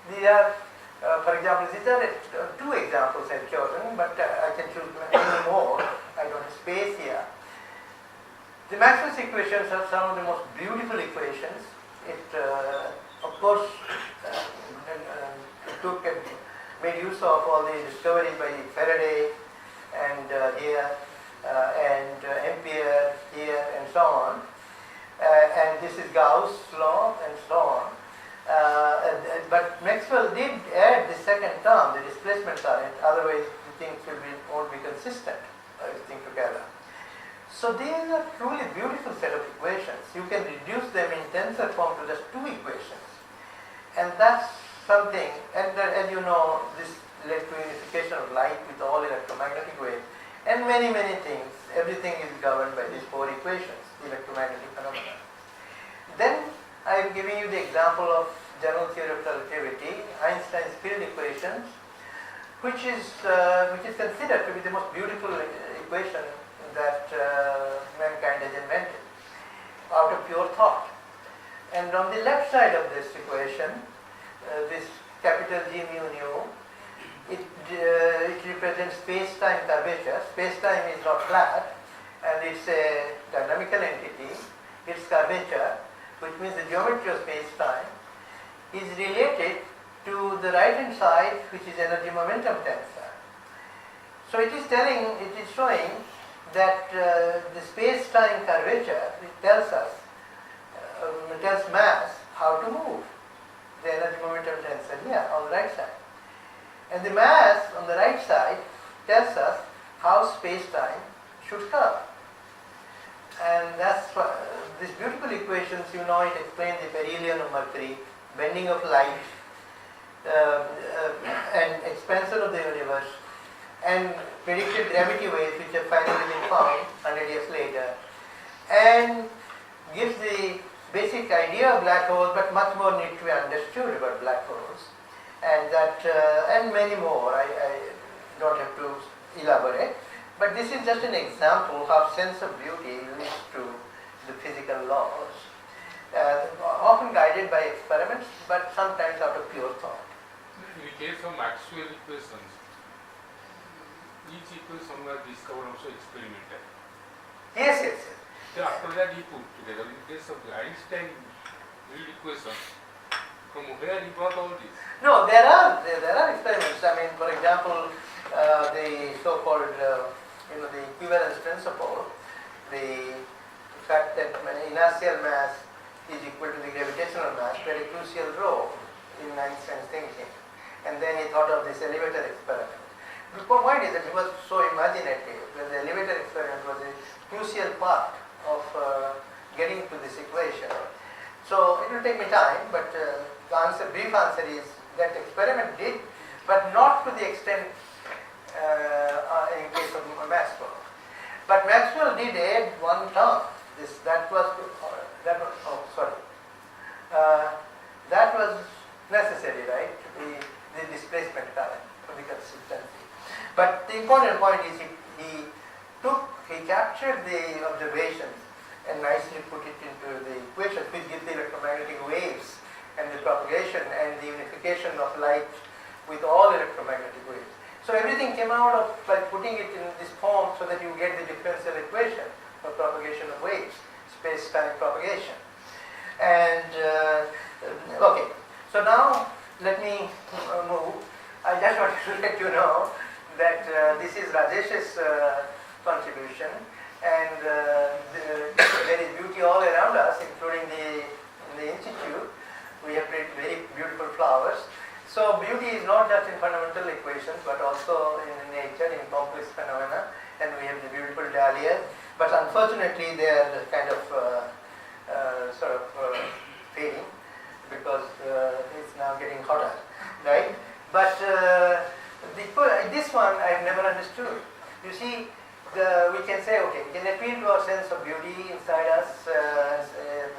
These are, for example, these are two examples I've chosen, but I can choose many more. I don't have space here. The Maxwell's equations are some of the most beautiful equations. It, of course, made use of all the discoveries by Faraday and Ampere here and so on. And this is Gauss' law and so on. But Maxwell did add the second term, the displacement current, otherwise the things won't be consistent, everything together. So these are truly beautiful set of equations. You can reduce them in tensor form to just two equations. And that's something, and as you know, this led to unification of light with all electromagnetic waves, and many things. Everything is governed by these four equations, electromagnetic phenomena. Then I am giving you the example of general theory of relativity, Einstein's field equations, which is considered to be the most beautiful equation that mankind has invented out of pure thought. And on the left side of this equation, this capital G mu nu, it represents space-time curvature. Space-time is not flat, and it's a dynamical entity. Its curvature, which means the geometry of space-time, is related to the right-hand side, which is energy-momentum tensor. So it is showing that the space-time curvature, it tells mass how to move. The energy-momentum tensor here on the right side. And the mass on the right side tells us how space-time should curve. And that's these beautiful equations, you know, it explains the perihelion of Mercury, bending of light, and expansion of the universe, and predicted gravity waves which have finally been found 100 years later, and gives the basic idea of black holes, but much more need to be understood about black holes, and that and many more. I don't have to elaborate, but this is just an example how sense of beauty leads to the physical laws, often guided by experiments, but sometimes out of pure thought. In the case of Maxwell equations, each equation was discovered also experimental. Yes. Then after that he put together. In case of the Einstein field equation, from where he brought all this? No, there are experiments. I mean, for example, the so-called the equivalence principle, the fact that inertial mass is equal to the gravitational mass played a crucial role in Einstein's thinking. And then he thought of this elevator experiment. The point is that he was so imaginative that the elevator experiment was a crucial part of getting to this equation. So it will take me time, but the brief answer is that experiment did, but not to the extent in case of Maxwell. But Maxwell did add one term. That was necessary, right? The displacement current for the consistency. But the important point is he captured the observations and nicely put it into the equations which give the electromagnetic waves and the propagation and the unification of light with all electromagnetic waves. So everything came out of by putting it in this form so that you get the differential equation for propagation of waves, space-time propagation. And okay, so now let me move. I just wanted to let you know that this is Rajesh's contribution, and there is beauty all around us, including in the institute. We have very beautiful flowers. So beauty is not just in fundamental equations, but also in nature, in complex phenomena. And we have the beautiful dahlias, but unfortunately they are kind of fading because it's now getting hotter, right? But this one I have never understood. You see, we can say, okay, we can appeal to our sense of beauty inside us,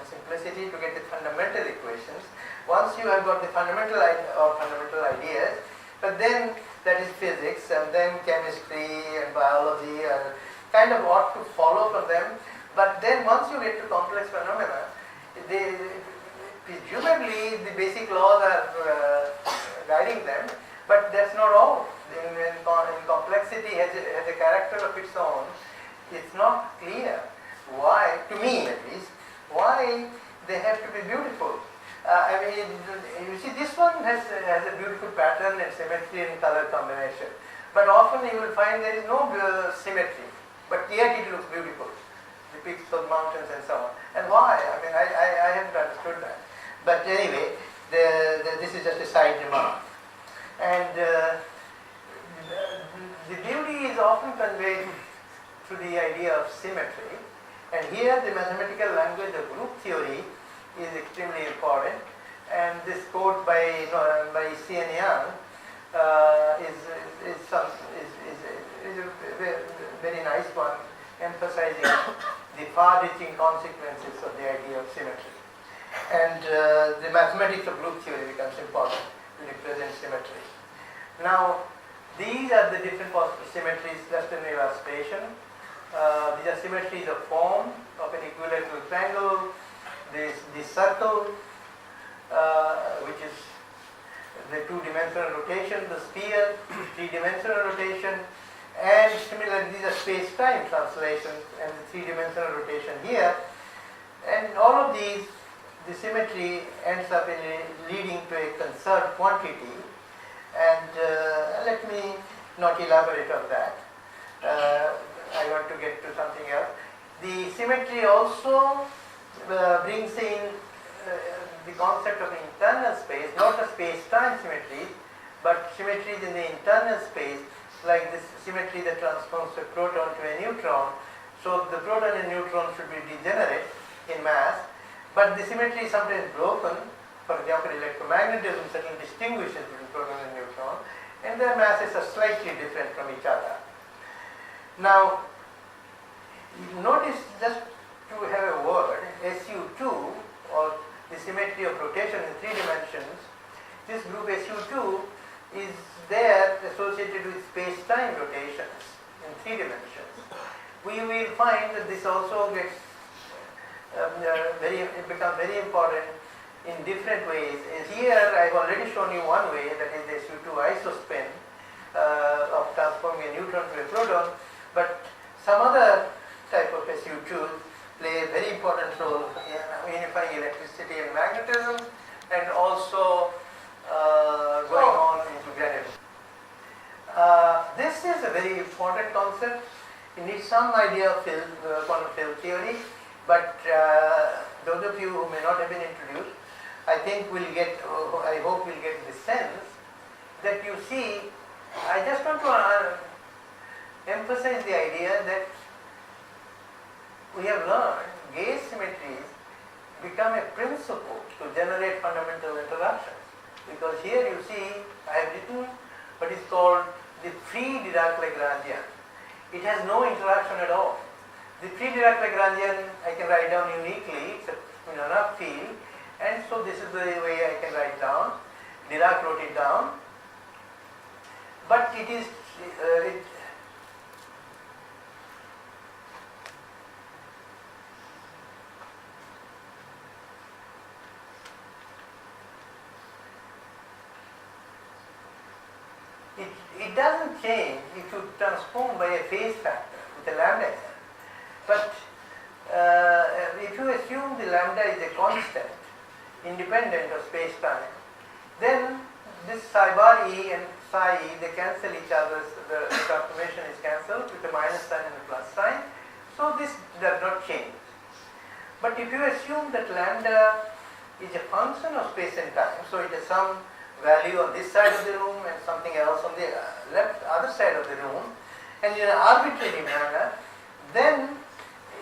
simplicity to get the fundamental equations. Once you have got the fundamental ideas, but then that is physics, and then chemistry and biology are kind of ought to follow from them. But then once you get to complex phenomena, presumably the basic laws are guiding them, but that's not all. In complexity has a character of its own. It's not clear why, to me at least, why they have to be beautiful. I mean, you see, this one has a beautiful pattern and symmetry and color combination, but often you will find there is no symmetry, but yet it looks beautiful. The peaks of mountains and so on. And why? I mean, I haven't understood that. But anyway, this is just a side remark. And the beauty is often conveyed through the idea of symmetry. And here the mathematical language of group theory is extremely important. And this quote by C.N. Young is a very nice one, emphasizing the far-reaching consequences of the idea of symmetry. And the mathematics of group theory becomes important to represent symmetry. Now, these are the different possible symmetries clustered in illustration. These are symmetries of form of an equilateral triangle, this circle, which is the two-dimensional rotation, the sphere, three-dimensional rotation, and similarly these are space-time translations and the three-dimensional rotation here. And all of these, the symmetry ends up in leading to a conserved quantity. And let me not elaborate on that. I want to get to something else. The symmetry also brings in the concept of internal space, not a space-time symmetry, but symmetries in the internal space, like this symmetry that transforms a proton to a neutron. So the proton and neutron should be degenerate in mass, but the symmetry is sometimes broken. For example, electromagnetism certainly distinguishes between proton and neutron, and their masses are slightly different from each other. Now, notice, just to have a word, SU2, or the symmetry of rotation in 3 dimensions, this group SU2 is there associated with space-time rotations in 3 dimensions. We will find that this also gets it becomes very important in different ways. Here I have already shown you one way, that is the SU2 isospin of transforming a neutron to a proton, but some other type of SU2 play a very important role in unifying electricity and magnetism, and also going on into gravity. This is a very important concept. You need some idea of quantum field theory, but those of you who may not have been introduced, I think will get, I hope will get the sense that you see, I just want to emphasize the idea that we have learned gauge symmetries become a principle to generate fundamental interactions. Because here you see, I have written what is called the free Dirac-Lagrangian. It has no interaction at all. The free Dirac-Lagrangian I can write down uniquely, it's in enough field, and so this is the way I can write down. Dirac wrote it down, but it is it doesn't change if you transform by a phase factor with a lambda n. But if you assume the lambda is a constant, independent of space-time, then this psi bar e and psi e, they cancel each other, the transformation is cancelled with a minus sign and a plus sign, so this does not change. But if you assume that lambda is a function of space and time, so it has some value on this side of the room and something else on the other side of the room, and in an arbitrary manner, then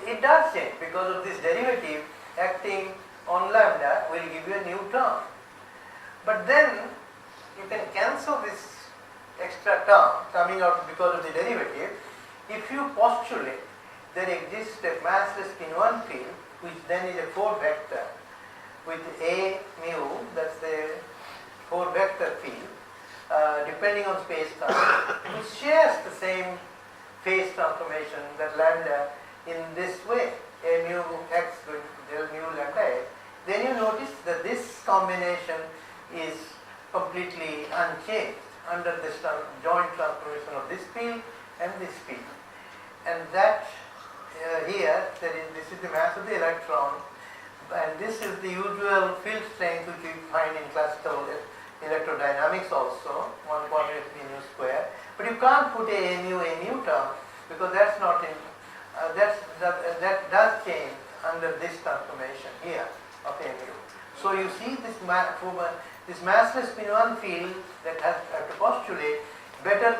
it does change because of this derivative acting on lambda will give you a new term. But then you can cancel this extra term coming out because of the derivative if you postulate there exists a massless spin-1 field which then is a 4-vector with a mu, that's the 4-vector field, depending on space-time, which shares the same phase transformation, that lambda, in this way, a mu x going to del mu lambda x. Then you notice that this combination is completely unchanged under this joint transformation of this field and this field. And that here, this is the mass of the electron, and this is the usual field strength which we find in classical electrodynamics also, 1 quantity mu square. But you can't put a mu term because that's not in, that does change under this transformation here of a mu. So you see this massless spin-1 field that has to postulate better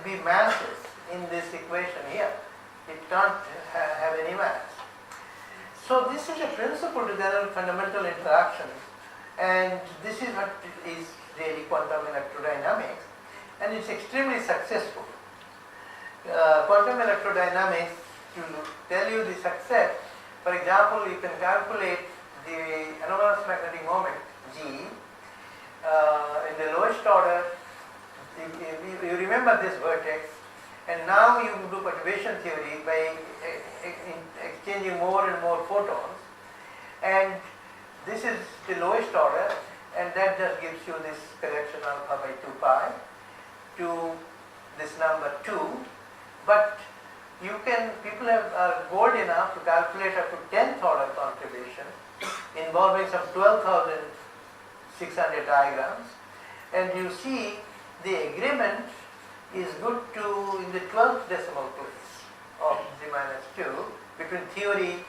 be masses in this equation here. It can't have any mass. So this is a principle to the fundamental interactions, and this is what is really quantum electrodynamics, and it's extremely successful. Quantum electrodynamics, to tell you the success, for example, you can calculate the anomalous magnetic moment G in the lowest order. You remember this vertex, and now you do perturbation theory by exchanging more and more photons, and this is the lowest order, and that just gives you this correction alpha by 2 pi to this number 2. But you can, people are bold enough to calculate up to 10th order contribution involving some 12,600 diagrams, and you see the agreement is good to in the 12th decimal place of z minus 2 between theoretical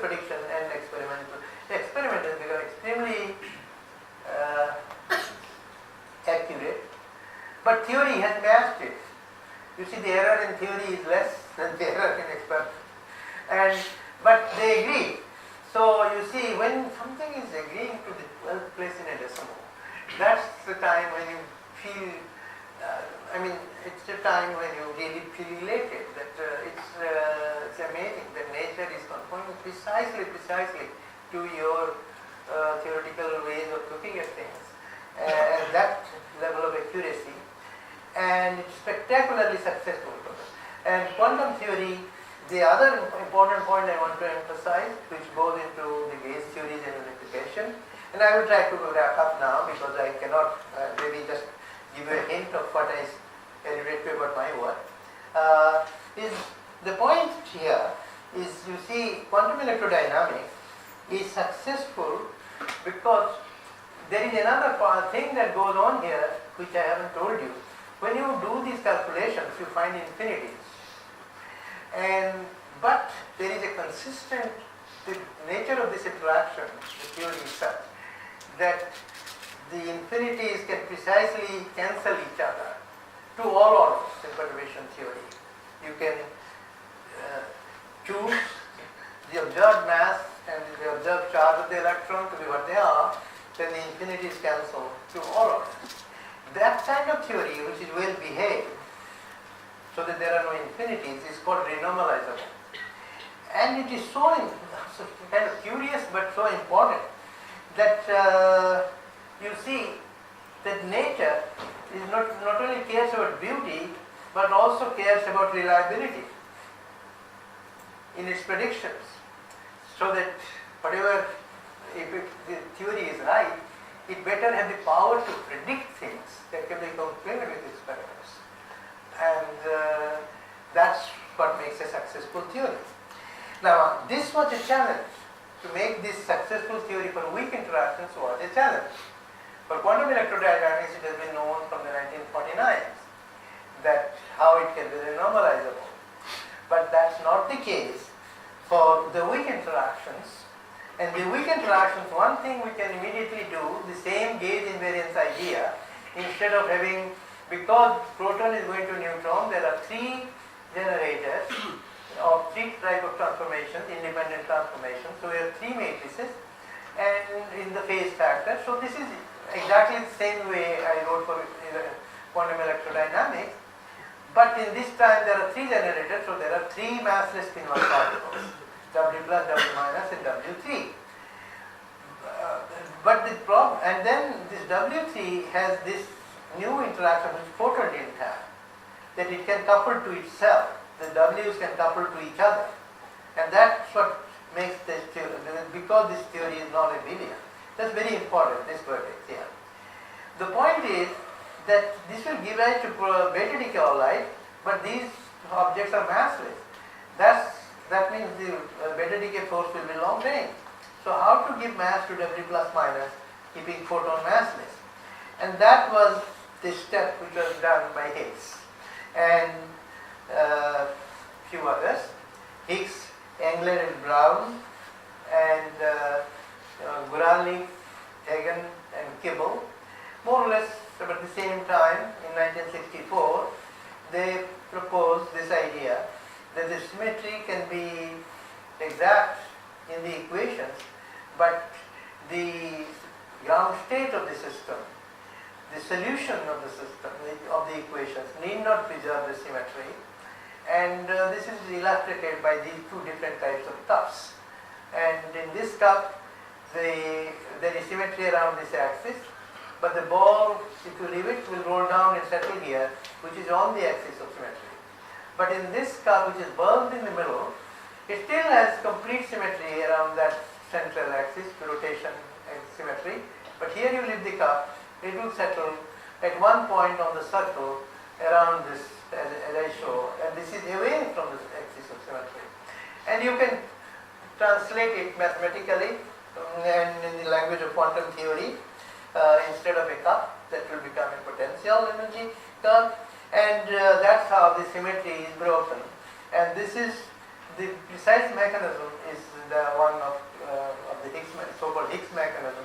prediction and experimental. The experiment has become extremely accurate, but theory has matched it. You see, the error in theory is less than the error in experiment, but they agree. So you see, when something is agreeing to the 12th place in a decimal, that's the time when you feel, it's the time when you really feel elated, that it's amazing that nature is conforming precisely to your theoretical ways of looking at things, and that level of accuracy, and it's spectacularly successful. And quantum theory, the other important point I want to emphasize, which goes into the base theories and unification, and I will try to wrap up now because I cannot maybe just give you a hint of what I alluded to about my work. Is the point here is, you see, quantum electrodynamics is successful because there is another thing that goes on here which I haven't told you. When you do these calculations, you find infinities, but there is a consistent, the nature of this interaction, the theory is such that the infinities can precisely cancel each other to all orders in perturbation theory. You can choose the observed mass and the observed charge of the electron to be what they are, then the infinities cancel to all orders. That kind of theory, which is well behaved, so that there are no infinities, is called renormalizable. And it is so kind of curious but so important that you see that nature is not only cares about beauty but also cares about reliability in its predictions, so that whatever, if the theory is right, it better have the power to predict things that can be compared with experiments, and that's what makes a successful theory. Now, this was a challenge. To make this successful theory for weak interactions was a challenge. For quantum electrodynamics, it has been known from the 1949s that how it can be renormalizable. But that's not the case for the weak interactions. And the weak interactions, one thing we can immediately do, the same gauge invariance idea, instead of having, because proton is going to neutron, there are 3 generators of 3 type of transformations, independent transformations. So we have 3 matrices, and in the phase factor. So this is exactly the same way I wrote for quantum electrodynamics, but in this time there are 3 generators, so there are 3 massless spin-one particles, W plus, W minus and W3. But the problem, and then this W3 has this new interaction which photon didn't have, that it can couple to itself, the W's can couple to each other, and that's what makes this theory, because this theory is non-abelian. That's very important, this vertex here. The point is that this will give rise to beta decay all right, but these objects are massless. That means the beta decay force will be long range. So how to give mass to W plus minus, keeping photon massless? And that was the step which was done by Higgs and few others. Higgs, Engler and Brown, and Guralnik, Hagen and Kibble. More or less about the same time, in 1964, they proposed this idea that the symmetry can be exact in the equations, but the ground state of the system, the solution of the system, of the equations, need not preserve the symmetry. And this is illustrated by these 2 different types of cups. And in this cup, there is symmetry around this axis, but the ball, if you leave it, will roll down and settle here, which is on the axis of symmetry. But in this cup, which is bulbed in the middle, it still has complete symmetry around that central axis, rotation and symmetry. But here you leave the cup, it will settle at one point on the circle around this, as I show, and this is away from the axis of symmetry. And you can translate it mathematically and in the language of quantum theory. Instead of a cup, that will become a potential energy curve, and that's how the symmetry is broken. And this is the precise mechanism is the one of the Higgs, so-called Higgs mechanism.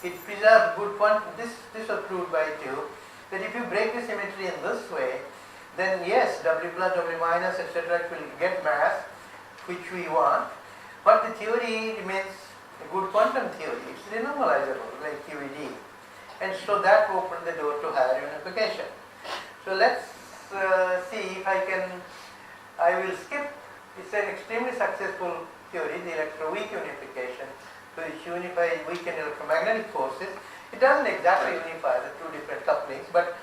It preserves good quantum. This was proved by Tube, that if you break the symmetry in this way, then yes, W plus, W minus, etc. will get mass, which we want, but the theory remains a good quantum theory. It's renormalizable like QED, and so that opened the door to higher unification. So let's see if I will skip. It's an extremely successful theory, the Electroweak unification, which unifies weak and electromagnetic forces. It doesn't exactly unify the 2 different couplings, but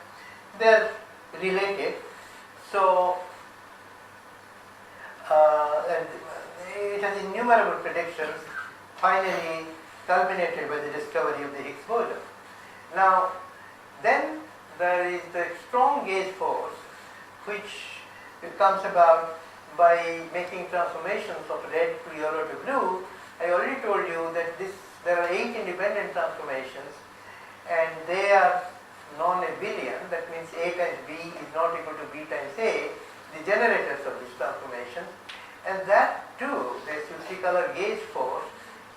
they're related. So and it has innumerable predictions, finally culminated by the discovery of the Higgs boson. Now, then there is the strong gauge force, which comes about by making transformations of red to yellow to blue. I already told you that there are 8 independent transformations, and they are non-abelian. That means A times B is not equal to B times A, the generators of this transformation. And that too, the color gauge force,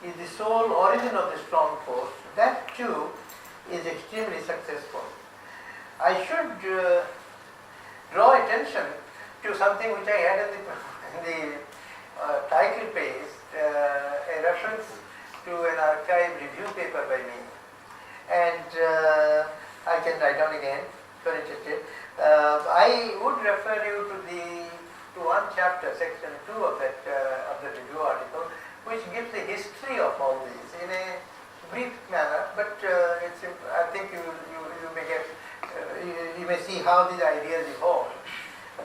is the sole origin of the strong force. That too is extremely successful. I should draw attention to something which I had in the title page, a reference to an archive review paper by me. And I can write down again, if you're interested. I would refer you to one chapter, section 2 of the review article, which gives the history of all these in a brief manner, but I think you may get, you may see how these ideas evolve,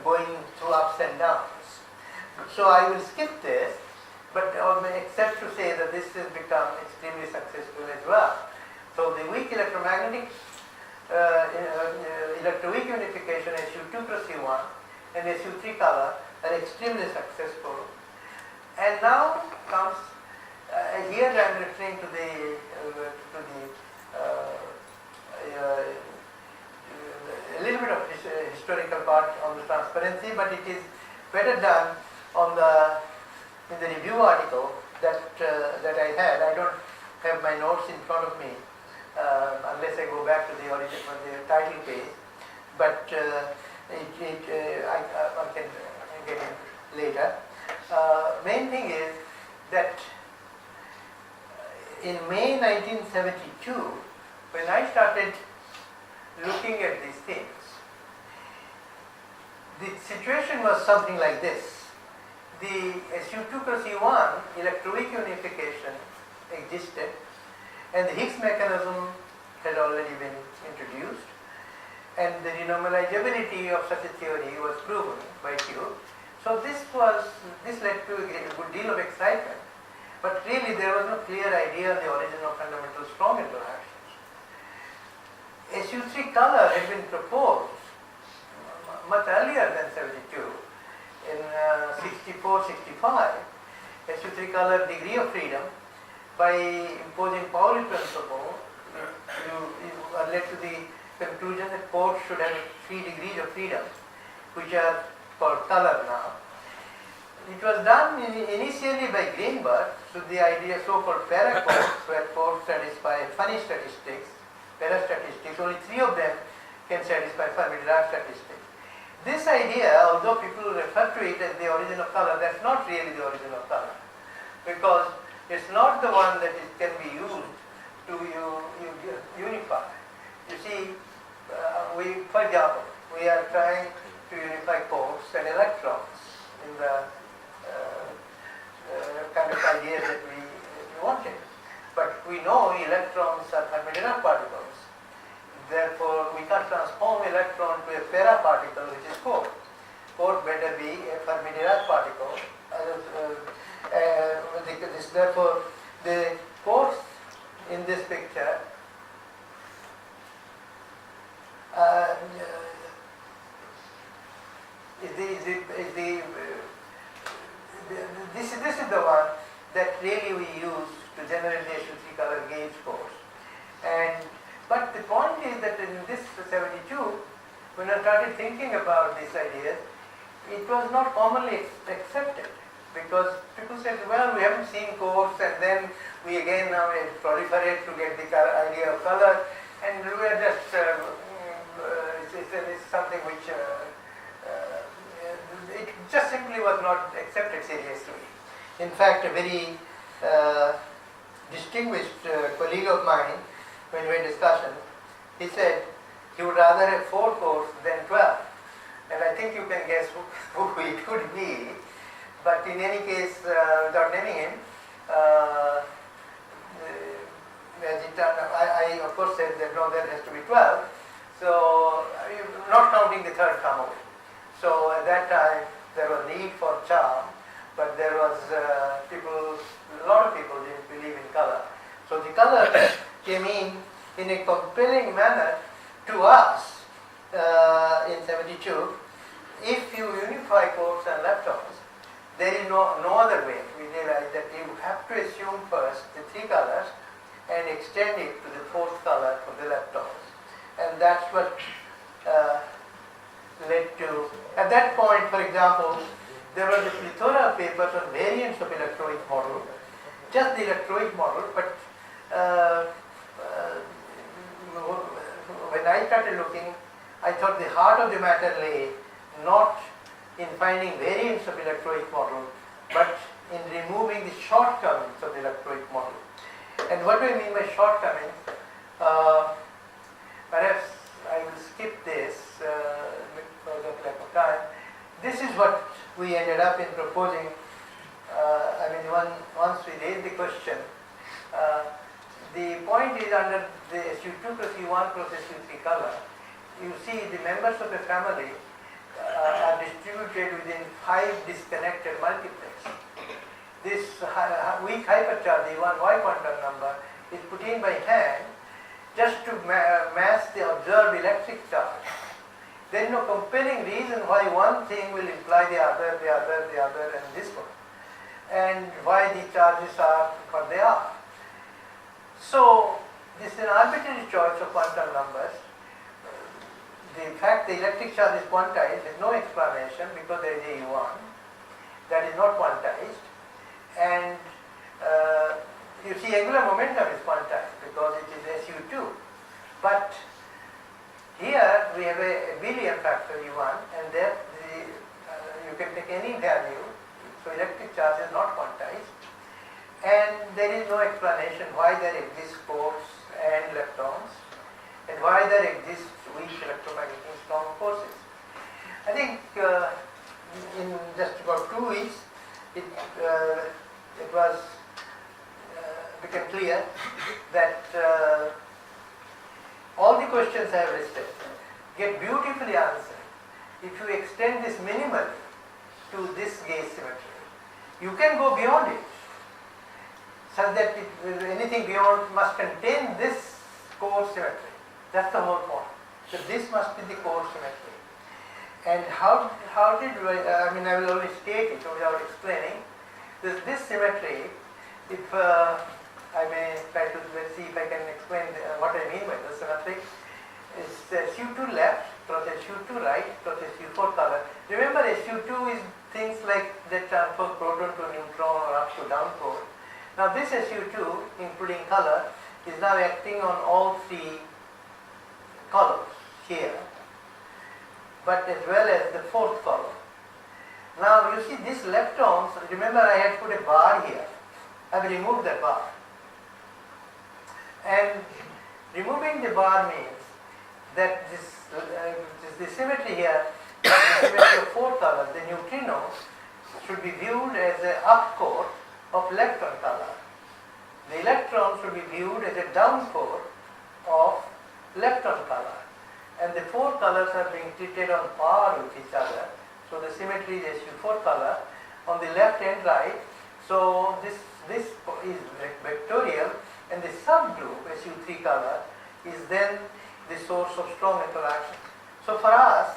going through ups and downs. So I will skip this, but except to say that this has become extremely successful as well. So the weak electromagnetic Electroweak unification, SU2 plus U1 and SU3 color are extremely successful. And now comes here I am referring to a little bit of historical part on the transparency, but it is better done on in the review article that I had. I don't have my notes in front of me unless I go back to the origin on the title page, but I can get it later. Main thing is that in May 1972, when I started looking at these things, the situation was something like this. The SU2 plus U1 electroweak unification existed, and the Higgs mechanism had already been introduced, and the renormalizability of such a theory was proven by Q. So this led to a good deal of excitement, but really there was no clear idea of the origin of fundamental strong interactions. SU3 color had been proposed much earlier than 72, in 64, 65. SU3 color degree of freedom, by imposing Pauli principle, you are led to the conclusion that quartz should have 3 degrees of freedom, which are called color now. It was done initially by Greenberg, so the idea so-called paraquartz, where quartz satisfy funny statistics, parastatistics, only 3 of them can satisfy Fermi-Dirac statistics. This idea, although people refer to it as the origin of color, that's not really the origin of color, because it's not the one that can be used to unify. You see, for example, we are trying to unify quarks and electrons in the kind of ideas that we wanted. But we know electrons are Fermi-Dirac particles. Therefore, we can't transform electron to a paraparticle, which is quark. Quark better be a Fermi-Dirac particle. Therefore, the quartz in this picture this is the one that really we use to generate the SU3 color gauge force. But the point is that in this 72, when I started thinking about these ideas, it was not commonly accepted, because people said, well, we haven't seen quartz, and then we again now proliferate to get the idea of color, and we are just it's something which it just simply was not accepted seriously. In fact, a very distinguished colleague of mine, when we had discussion, he said he would rather have 4 quartz than 12, and I think you can guess who it could be. But in any case, without naming him, as it turned out, I of course said that no, there has to be 12. So, not counting the third come away. So at that time there was need for charm, but there was a lot of people didn't believe in color. So the color came in a compelling manner to us in 72. If you unify quartz and leptons, there is no other way. We realized that you have to assume first the 3 colors and extend it to the 4th color for the leptons. And that's what led to, at that point, for example, there was a plethora of papers on variants of electroweak model, just the electroweak model, but when I started looking, I thought the heart of the matter lay not in finding variants of electroweak model, but in removing the shortcomings of the electroweak model. And what do I mean by shortcomings? Perhaps I will skip this for the lack of time. This is what we ended up in proposing. Once we raised the question, the point is under the SU2 plus U1 plus SU3 color, you see the members of a family are distributed within 5 disconnected multiplex. This weak hypercharge, the 1y quantum number, is put in by hand just to mask the observed electric charge. There is no compelling reason why one thing will imply the other, and this one, and why the charges are what they are. So, this is an arbitrary choice of quantum numbers. The fact the electric charge is quantized has no explanation, because there is a U1 that is not quantized, and you see angular momentum is quantized because it is SU2. But here we have a billion factor U1, and there you can take any value, so electric charge is not quantized. and there is no explanation why there exist quarks and leptons and why there exist weak electromagnetic strong forces. I think in just about 2 weeks it was became clear that all the questions I have listed get beautifully answered if you extend this minimally to this gauge symmetry. You can go beyond it, such that anything beyond must contain this core symmetry. That's the whole point. So this must be the core symmetry. And how did I mean, I will only state it without explaining. This symmetry, if I may try to, let's see if I can explain what I mean by the symmetry, is SU2 left plus SU2 right plus SU4 color. Remember, SU2 is things like that transfer proton to neutron or up to down pole. Now this SU2, including color, is now acting on all 3 colors here, but as well as the 4th color. Now you see these leptons, remember I had put a bar here. I have removed that bar. And removing the bar means that the symmetry here, the symmetry of 4 colors, the neutrino, should be viewed as an up core of lepton color. The electron should be viewed as a down core of lepton color. And the 4 colors are being treated on par with each other. So the symmetry is SU4 color on the left and right. So this is vectorial, and the subgroup SU3 color is then the source of strong interaction. So for us,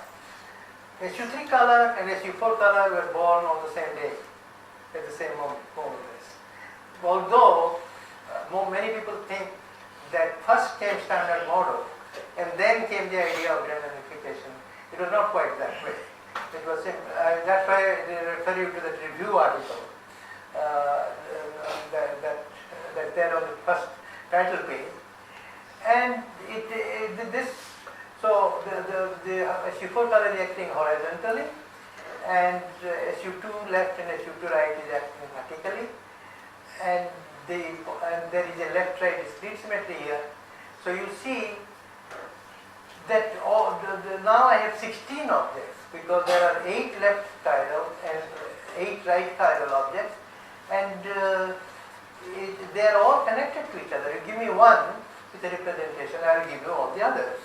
SU3 color and SU4 color were born on the same day, at the same moment. Although many people think that first came standard model and then came the idea of grand unification. It was not quite that way. It was that's why I refer you to that review article that there on the first title page. And so the SU4 color is acting horizontally, and SU2 left and SU2 right is acting vertically, and there is a left-right discrete symmetry here. So you see that now I have 16 objects, because there are 8 left chiral and 8 right chiral objects, and they are all connected to each other. You give me one with a representation, I will give you all the others.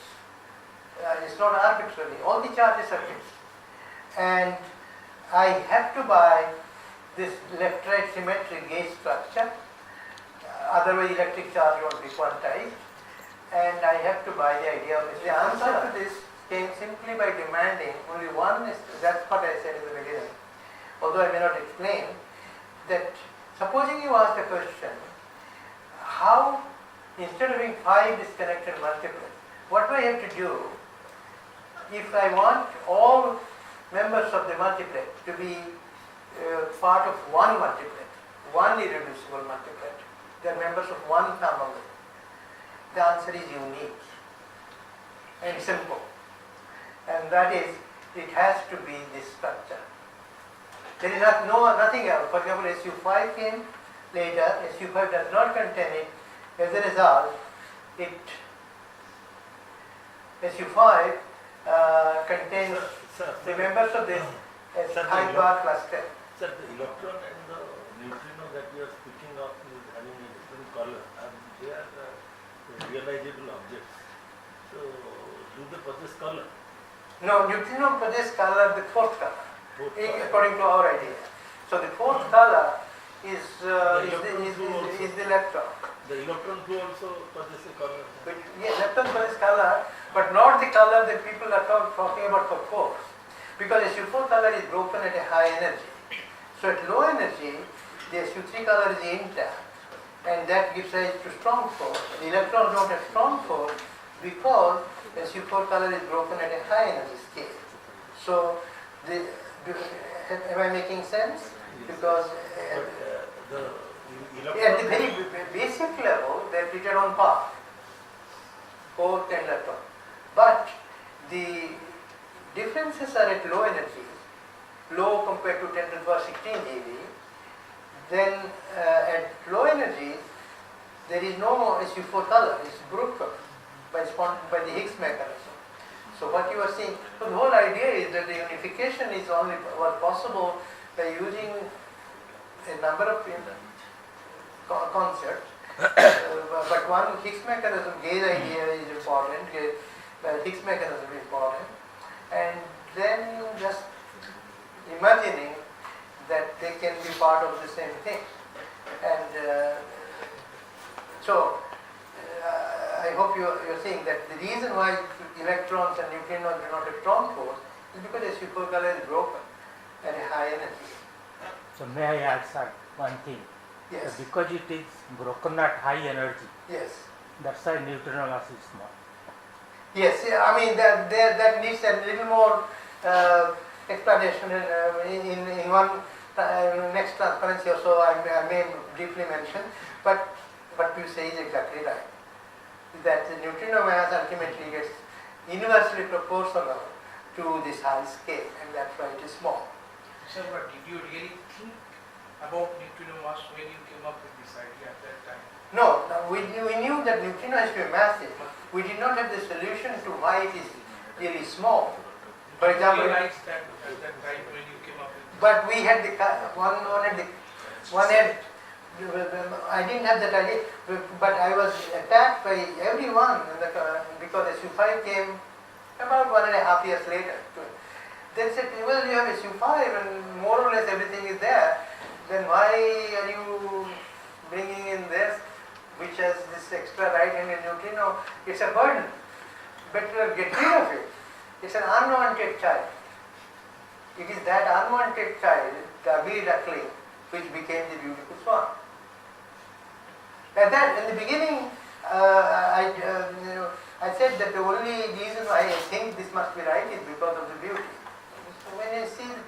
It's not arbitrary. All the charges are fixed, and I have to buy this left-right symmetric gauge structure. Otherwise, electric charge won't be quantized. And I have to buy the idea of this. The answer to this came simply by demanding only one. That's what I said in the beginning, although I may not explain, that supposing you ask a question, how, instead of having 5 disconnected multiplets, what do I have to do if I want all members of the multiplet to be part of one multiplet, one irreducible multiplet? They are members of one family. The answer is unique and simple, and that is, it has to be this structure. There is nothing else. For example, SU5 came later. SU5 does not contain it. As a result, SU5 contains the members of this high bar cluster. Sir, the electron and the neutrino that you are speaking of is having a different color, and they are realizable objects. So, do they possess color? No, neutrino possess color, the 4th color, according to our idea. So the 4th color is the electron. The electron flow also possesses color. But yes, electron possesses color, but not the color that people are talking about for force. Because SU4 color is broken at a high energy. So at low energy, the SU3 color is intact, and that gives rise to strong force. The electrons don't have strong force because SU4 color is broken at a high energy scale. So, am I making sense? Because at the very basic level, they are treated on par, both and electron. But the differences are at low energies, low compared to 10 to the power 16 GeV. then at low energies there is no SU4 color, it's broken by the Higgs mechanism. So what you are seeing, so the whole idea is that the unification is only was possible by using a number of concepts, but one Higgs mechanism, gauge idea is important, Higgs mechanism is important, and then just imagining that they can be part of the same thing. And I hope you're seeing that the reason why electrons and neutrinos do not have strong force is because the SU4 color is broken at a high energy. So may I add one thing? Yes. So because it is broken at high energy, Yes. that's why neutrino mass is small. Yes. I mean that needs a little more explanation in one next transparency or so. I may briefly mention, but what you say is exactly right. That the neutrino mass ultimately gets inversely proportional to this high scale, and that's why it is small. Sir, but did you really think about neutrino mass when you came up with this idea at that time? No, we knew that neutrino has to be massive. We did not have the solution to why it is really small. For example, You realized that at that time when you came up with this? but we had one had. I didn't have that idea, but I was attacked by everyone because SU5 came about 1.5 years later. They said, well, you have SU5 and more or less everything is there, then why are you bringing in this, which has this extra right-handed neutrino? It's a burden. Better get rid of it. It's an unwanted child. It is that unwanted child, the ugly duckling, which became the beautiful swan. At that, in the beginning, I said that the only reason why I think this must be right is because of the beauty. So when you see the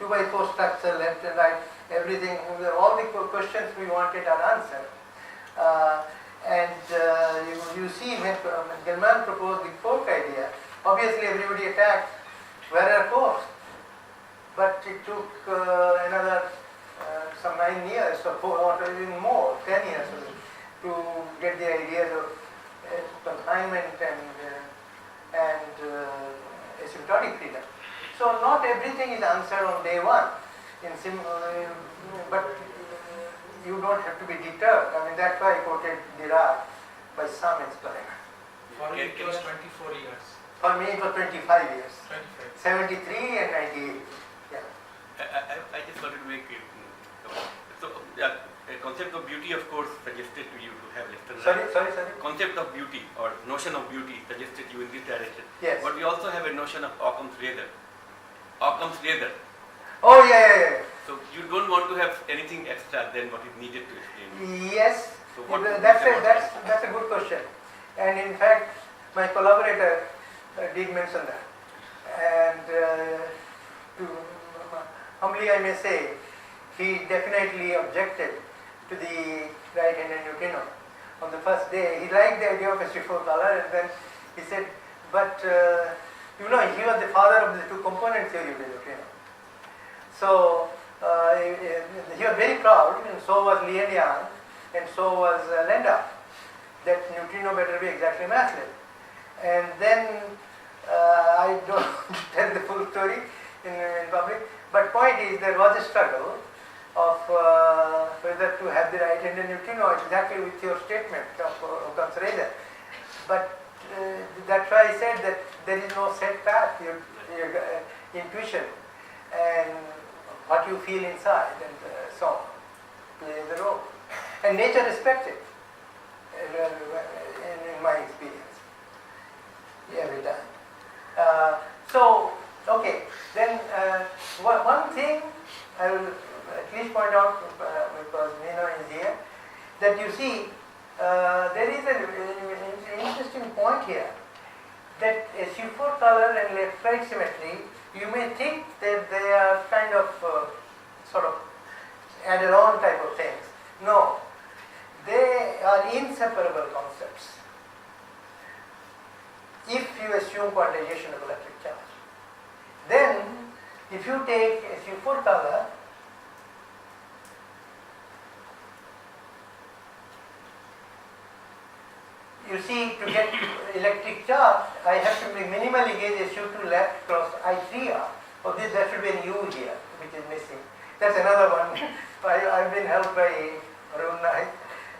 2x4 structure, left and right, everything, all the questions we wanted are answered. You see when Gell-Mann proposed the fork idea, obviously everybody attacked Werner force. But it took another some 9 years or even more, 10 years to get the ideas of confinement and asymptotic freedom. So not everything is answered on day one, but you don't have to be deterred. I mean, that's why I quoted Dirac by some experiment. For me it was 24 years. For me it was 25 years, 25. 73 and 98. Yeah. I just wanted to make it. So, a concept of beauty, of course, suggested to you to have left and right. Sorry. Concept of beauty or notion of beauty suggested you in this direction. Yes. But we also have a notion of Occam's razor. Occam's razor. Oh yeah. So you don't want to have anything extra than what is needed to explain. Yes, So what that's a good question. And in fact, my collaborator did mention that. And humbly I may say, he definitely objected to the right-handed neutrino. On the first day, he liked the idea of SU4 color, and then he said, but he was the father of the two-component theory of the neutrino. So he was very proud, and so was Li and Yang, and so was Lenda, that neutrino better be exactly massless. And then I don't tell the full story in public, but point is there was a struggle of whether to have the right-handed neutrino exactly with your statement of Occam's razor. But that's why I said that there is no set path, your intuition and what you feel inside and so on plays a role. And nature respects it in my experience every time. Okay, then one thing I will at least point out because Nino is here, that you see there is an interesting point here that SU4 color and left-right symmetry, you may think that they are kind of sort of add-on type of things. No, they are inseparable concepts if you assume quantization of electric charge. Then if you take SU4 color you see, to get electric charge, I have to minimally gauge SU2 left cross I3R. Oh, there should be an U here, which is missing. That's another one. I've been helped by Arun Naik,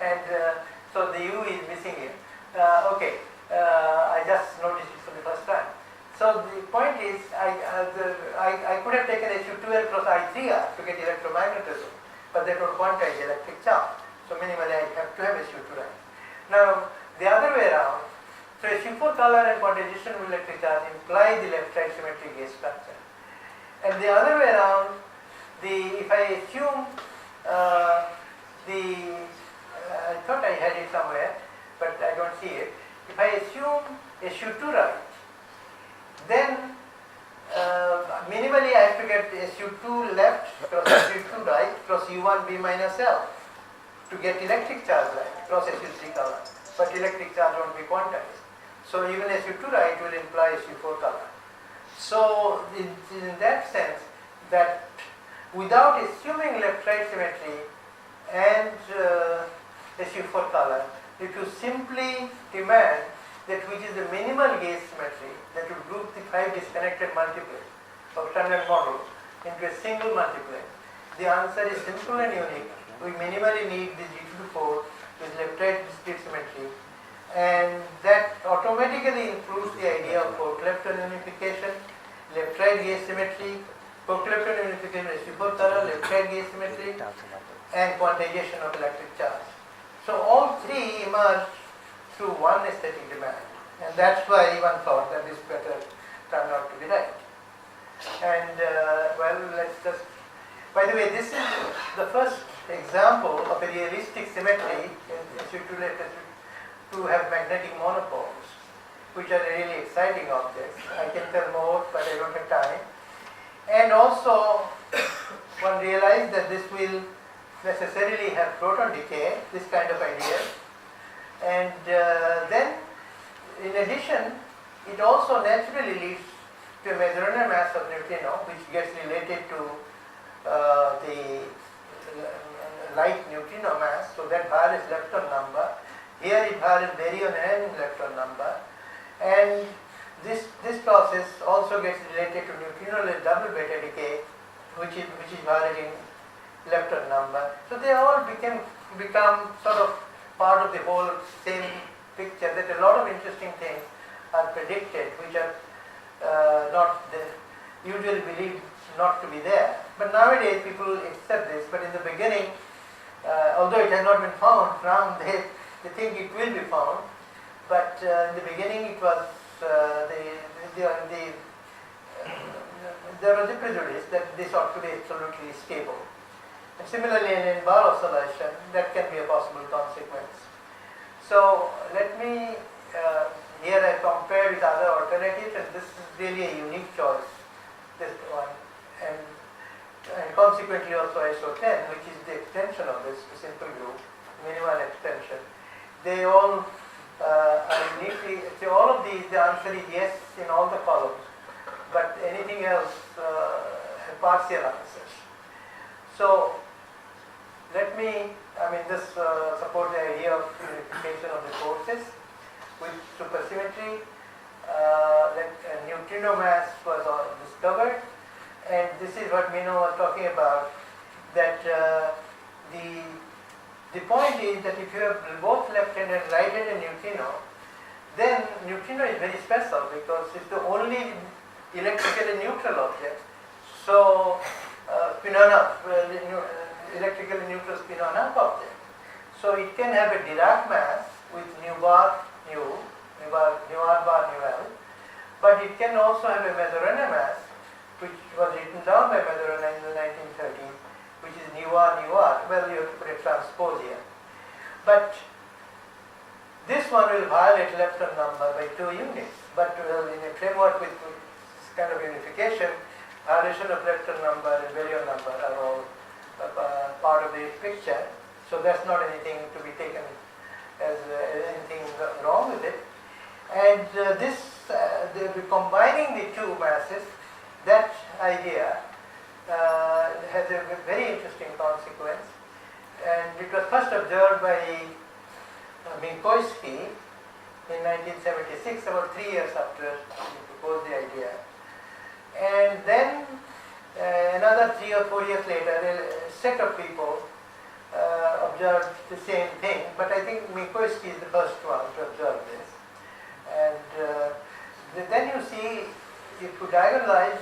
and so the U is missing here. Okay, I just noticed it for the first time. So the point is, I could have taken SU2L cross I3R to get electromagnetism, but that would quantize electric charge. So minimally I have to have SU2 right. Now the other way around, so SU4 color and quantization of electric charge imply the left-right symmetric gauge structure. And the other way around, if I assume I thought I had it somewhere, but I don't see it. If I assume SU2 right, then minimally I have to get SU2 left cross SU2 right cross U1B minus L to get electric charge right cross SU3 color, but electric charge won't be quantized. So even SU2 right will imply SU4 color. So in that sense, that without assuming left-right symmetry and SU4 color, if you simply demand that which is the minimal gauge symmetry that would group the 5 disconnected multiplane of standard model into a single multiplane, the answer is simple and unique. We minimally need the G2 with left-right discrete symmetry, and that automatically includes the idea of Colloquium unification, left-right gauge symmetry, Colloquium unification SU4 color, left-right gauge symmetry, and quantization of electric charge. So all three emerge through one aesthetic demand, and that's why one thought that this better turned out to be right. And well, let's just, by the way, this is the first example of a realistic symmetry in SU2 to have magnetic monopoles, which are really exciting objects. I can tell more, but I don't have time. And also, one realized that this will necessarily have proton decay, this kind of idea. And then, in addition, it also naturally leads to a Majorana mass of neutrino, which gets related to the light neutrino mass. So that bar is lepton number. Here it bar is baryon and lepton number. And this process also gets related to neutrino-less double beta decay, which is varied in lepton number. So they all become sort of part of the whole same picture, that a lot of interesting things are predicted which are usually believed not to be there. But nowadays people accept this, but in the beginning, although it has not been found, now they think it will be found, but in the beginning it was there was a prejudice that this ought to be absolutely stable. And similarly, in bar oscillation, that can be a possible consequence. So let me, here I compare with other alternatives, and this is really a unique choice, this one, and consequently also ISO10, which is the extension of this simple group, minimal extension. They all are uniquely, so all of these, the answer is yes in all the columns, but anything else have partial answers. So let me, this support the idea of unification of the forces with supersymmetry. Neutrino mass was discovered, and this is what Mino was talking about, that the point is that if you have both left-handed and right-handed neutrino, then neutrino is very special because it's the only electrically neutral object. So electrically neutral spin-on up object. So it can have a Dirac mass with nu bar nu r bar nu L, but it can also have a Majorana mass, which was written down by Majorana in the 1930s, which is nu r. Well, you have to put a transpose here. But this one will violate lepton number by 2 units. But in a framework with this kind of unification, violation of lepton number and baryon number are all part of the picture. So that's not anything to be taken as anything wrong with it. And combining the two masses, that idea has a very interesting consequence. And it was first observed by Minkowski in 1976, about 3 years after he proposed the idea. And then another 3 or 4 years later, a set of people observed the same thing, but I think Minkowski is the first one to observe this. And then you see, if you diagonalize,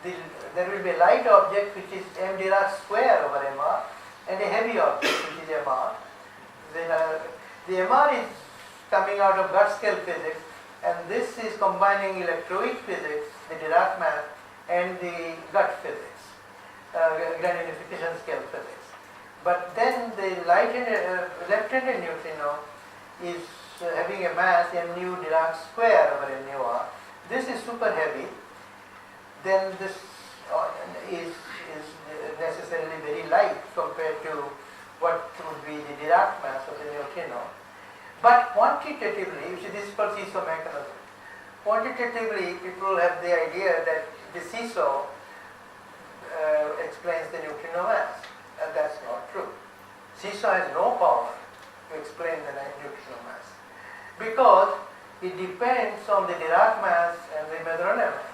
there will be a light object which is m Dirac square over mr, and a heavy object which is mr. The mr is coming out of gut scale physics, and this is combining electroweak physics, the Dirac math, and the gut physics, grand unification scale physics. But then the left-handed neutrino is having a mass m nu Dirac square over m nu r. This is super heavy. Then this is necessarily very light compared to what would be the Dirac mass of the neutrino. But quantitatively, you see, this is called seesaw mechanism. Quantitatively, people have the idea that the seesaw explains the neutrino mass, and that's not true. Seesaw has no power to explain the neutrino mass because it depends on the Dirac mass and the Majorana mass.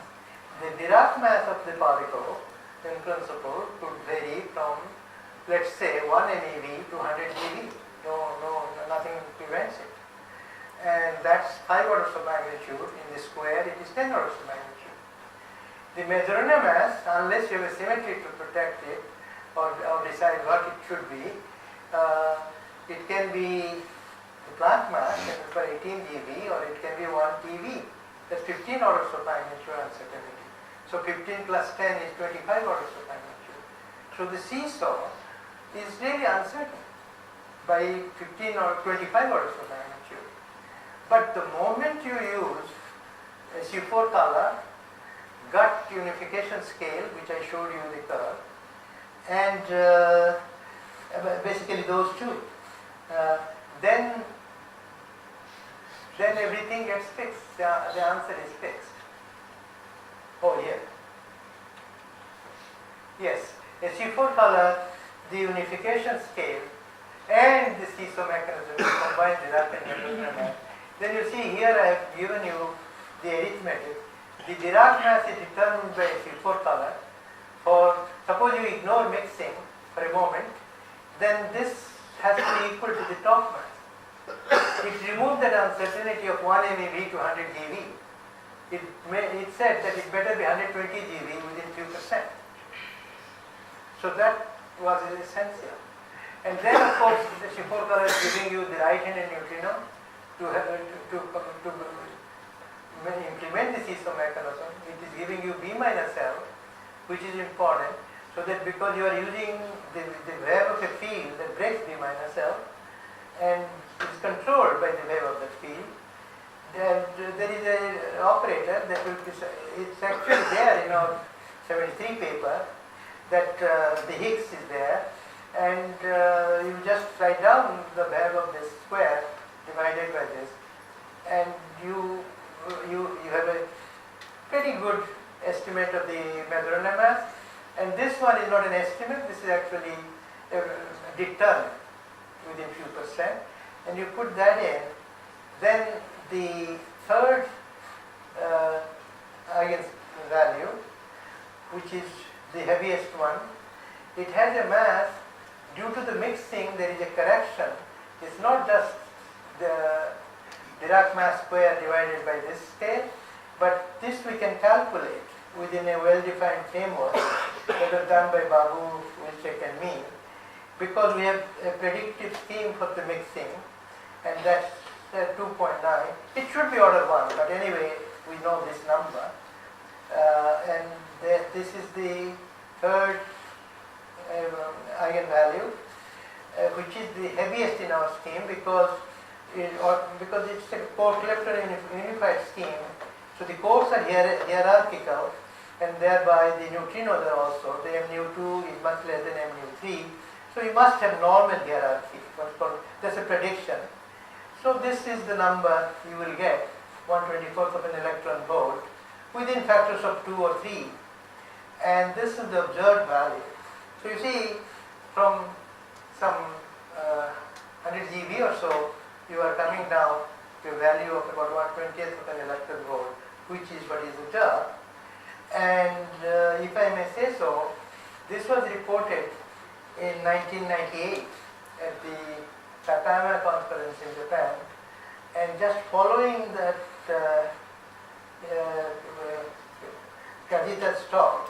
The Dirac mass of the particle, in principle, could vary from, let's say, 1 MeV to 100 GeV. Nothing prevents it. And that's 5 orders of magnitude. In the square, it is 10 orders of magnitude. The Majorana mass, unless you have a symmetry to protect it or decide what it should be, it can be the Planck mass for 18 GeV, or it can be 1 TeV. That's 15 orders of magnitude uncertainty. So 15 plus 10 is 25 orders of magnitude. So the seesaw is really uncertain by 15 or 25 orders of magnitude. But the moment you use a C4 color, gut unification scale, which I showed you the curve, and basically those two, then everything gets fixed. The answer is fixed. Oh, here. Yes, a C4 color, the unification scale, and the seesaw mechanism combined Dirac and Majorana. Then you see here I have given you the arithmetic. The Dirac mass is determined by a C4 color. For suppose you ignore mixing for a moment, then this has to be equal to the top mass. It removed that uncertainty of 1 MeV to 100 GeV. It said that it better be 120 GeV within few percent. So that was essential. And then of course the C4 color is giving you the right-handed neutrino to implement the seesaw mechanism. It is giving you B minus L, which is important, so that because you are using the wave of a field that breaks B minus L and is controlled by the wave of the field, there is an operator that will be, it's actually there in our 73 paper, that the Higgs is there, and you just write down the value of this square divided by this, and you have a pretty good estimate of the Majorana mass. And this one is not an estimate, this is actually determined within few percent, and you put that in. Then the third eigenvalue, which is the heaviest one, it has a mass. Due to the mixing, there is a correction. It's not just the Dirac mass square divided by this scale, but this we can calculate within a well-defined framework that was done by Babu, Wilczek and me, because we have a predictive scheme for the mixing, and that's 2.9. It should be order 1, but anyway, we know this number. And this is the third eigenvalue, which is the heaviest in our scheme because it's a core-collector unified scheme. So the cores are hierarchical, and thereby the neutrinos are also. The mu2 is much less than mu3. So you must have normal hierarchy. That's a prediction. So this is the number you will get, 1/24th of an electron volt, within factors of 2 or 3. And this is the observed value. So you see, from some 100 GeV or so, you are coming down to to a value of about 1/20th of an electron volt, which is what is observed. And if I may say so, this was reported in 1998 at the Takayama conference in Japan, and just following that Kajita's talk,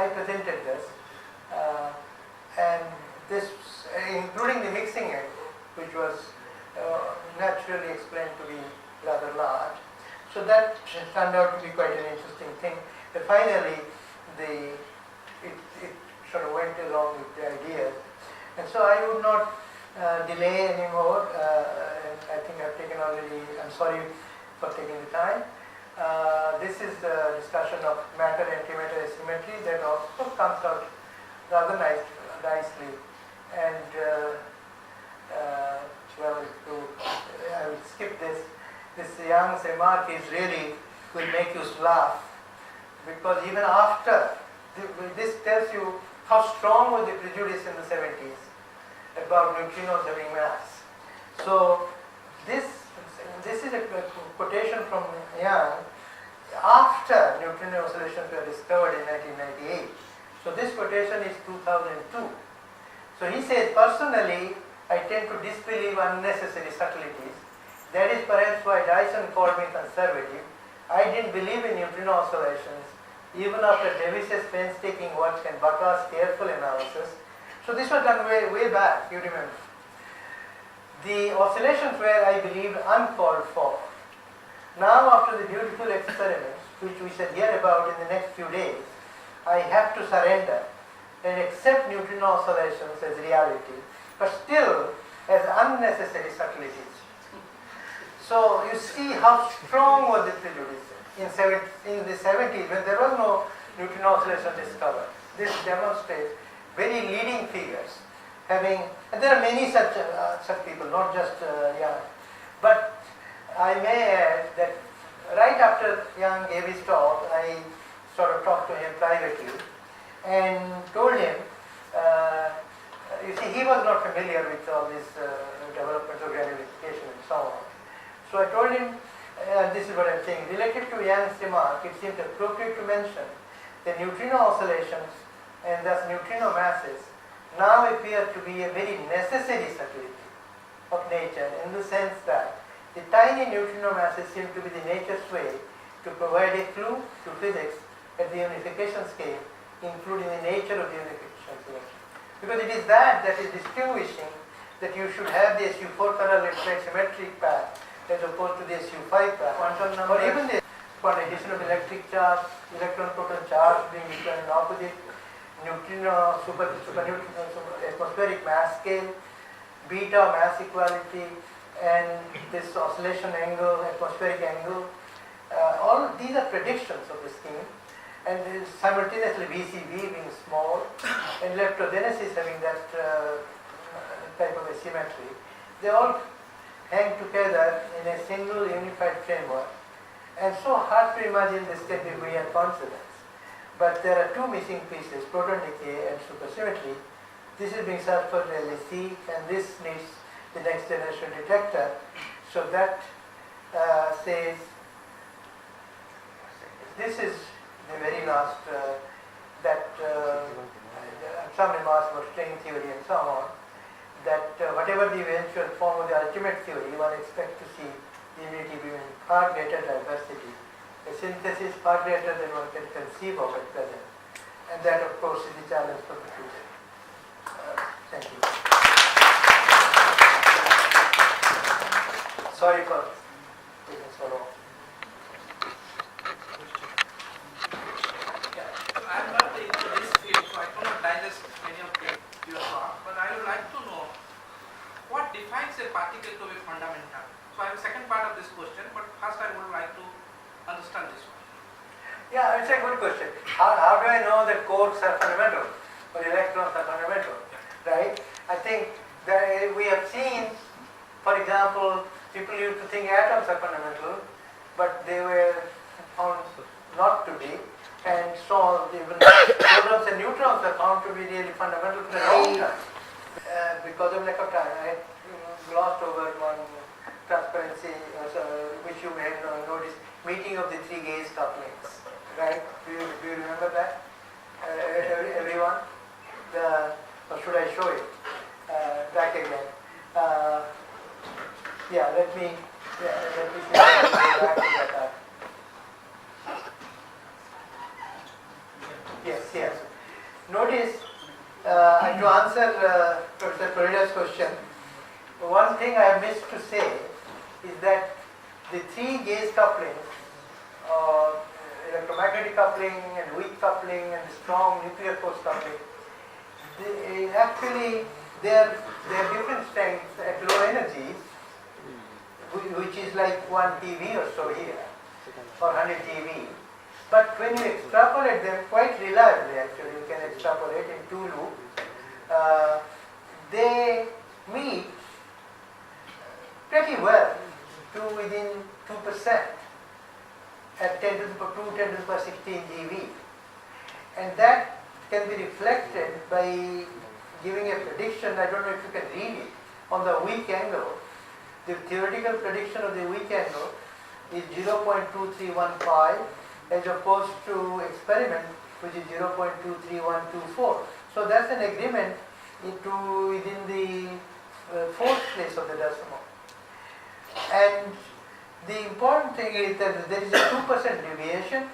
I presented this, and this, including the mixing end, which was naturally explained to be rather large. So that turned out to be quite an interesting thing. But finally, it sort of went along with the ideas. And so I would not delay anymore. And I think I've taken already, I'm sorry for taking the time. This is the discussion of matter, antimatter, symmetry that also comes out rather nicely. And well, I will skip this. This Young's remark is really will make you laugh, because even after, this tells you how strong was the prejudice in the 70s about neutrinos having mass. So this is a quotation from Young after neutrino oscillations were discovered in 1998. So this quotation is 2002. So he says, personally, I tend to disbelieve unnecessary subtleties. That is perhaps why Dyson called me conservative. I didn't believe in neutrino oscillations, even after Davis's painstaking work and Baka's careful analysis. So this was done way back, you remember. The oscillations were, I believe, uncalled for. Now, after the beautiful experiments, which we shall hear about in the next few days, I have to surrender and accept neutrino oscillations as reality, but still as unnecessary subtleties. So you see how strong was the prejudice in the 70s, when there was no neutrino oscillation discovered. This demonstrates very leading figures having, and there are many such people, not just Young. But I may add that right after Young gave his talk, I sort of talked to him privately and told him, you see, he was not familiar with all this development of unification and so on. So I told him, this is what I'm saying, related to Young's remark, it seems appropriate to mention that neutrino oscillations and thus neutrino masses now appear to be a very necessary subtlety of nature, in the sense that the tiny neutrino masses seem to be the nature's way to provide a clue to physics at the unification scale, including the nature of the unification symmetry. Because it is that is distinguishing that you should have the SU4 color electronic symmetric path as opposed to the SU5 path. Quantum number, or even the quantization of electric charge, electron-proton charge being equal and opposite, neutrino, atmospheric mass scale, beta mass equality, and this oscillation angle, atmospheric angle. All these are predictions of the scheme, and simultaneously VCV being small, and electrogenesis having that type of asymmetry. They all hang together in a single unified framework, and so hard to imagine this can be beyond coincidence. But there are two missing pieces, proton decay and supersymmetry. This is being searched for the LEC, and this needs the next generation detector. So that says, this is the very last, some remarks about string theory and so on, that whatever the eventual form of the ultimate theory, one expects to see the unity being far greater diversity, a synthesis far greater than one can conceive of at present. And that, of course, is the challenge for the future. Thank you. Sorry for taking so long. Yeah, so I am not into this field, so I cannot digest many of your thoughts, but I would like to know what defines a particle to be fundamental. So I have a second part of this question, but first I would like to understand this one. Yeah, it's a good question. How do I know that quarks are fundamental or electrons are fundamental? Right? I think that we have seen, for example, people used to think atoms are fundamental, but they were found not to be, and so even protons and neutrons are found to be really fundamental for a long time. Because of lack of time, I glossed over one transparency, which you may have noticed, meeting of the three gaze couplings, right? Do you remember that? Everyone? Or should I show it? Back again. Let me see if I can go back to that. Yes. Notice, and to answer Professor Florida's question, one thing I missed to say is that the three gaze couplings, electromagnetic coupling and weak coupling and strong nuclear force coupling, they have different strengths at low energies, which is like 1 TeV or so here, or 100 TeV. But when you extrapolate them quite reliably, actually, you can extrapolate in 2 loops, they meet pretty well to within 2% at 10 to the power 2, 10 to the power 16 GeV. And that can be reflected by giving a prediction. I don't know if you can read it on the weak angle. The theoretical prediction of the weak angle is 0.2315 as opposed to experiment, which is 0.23124. So that's an agreement within the fourth place of the decimal. And the important thing is that there is a 2% deviation,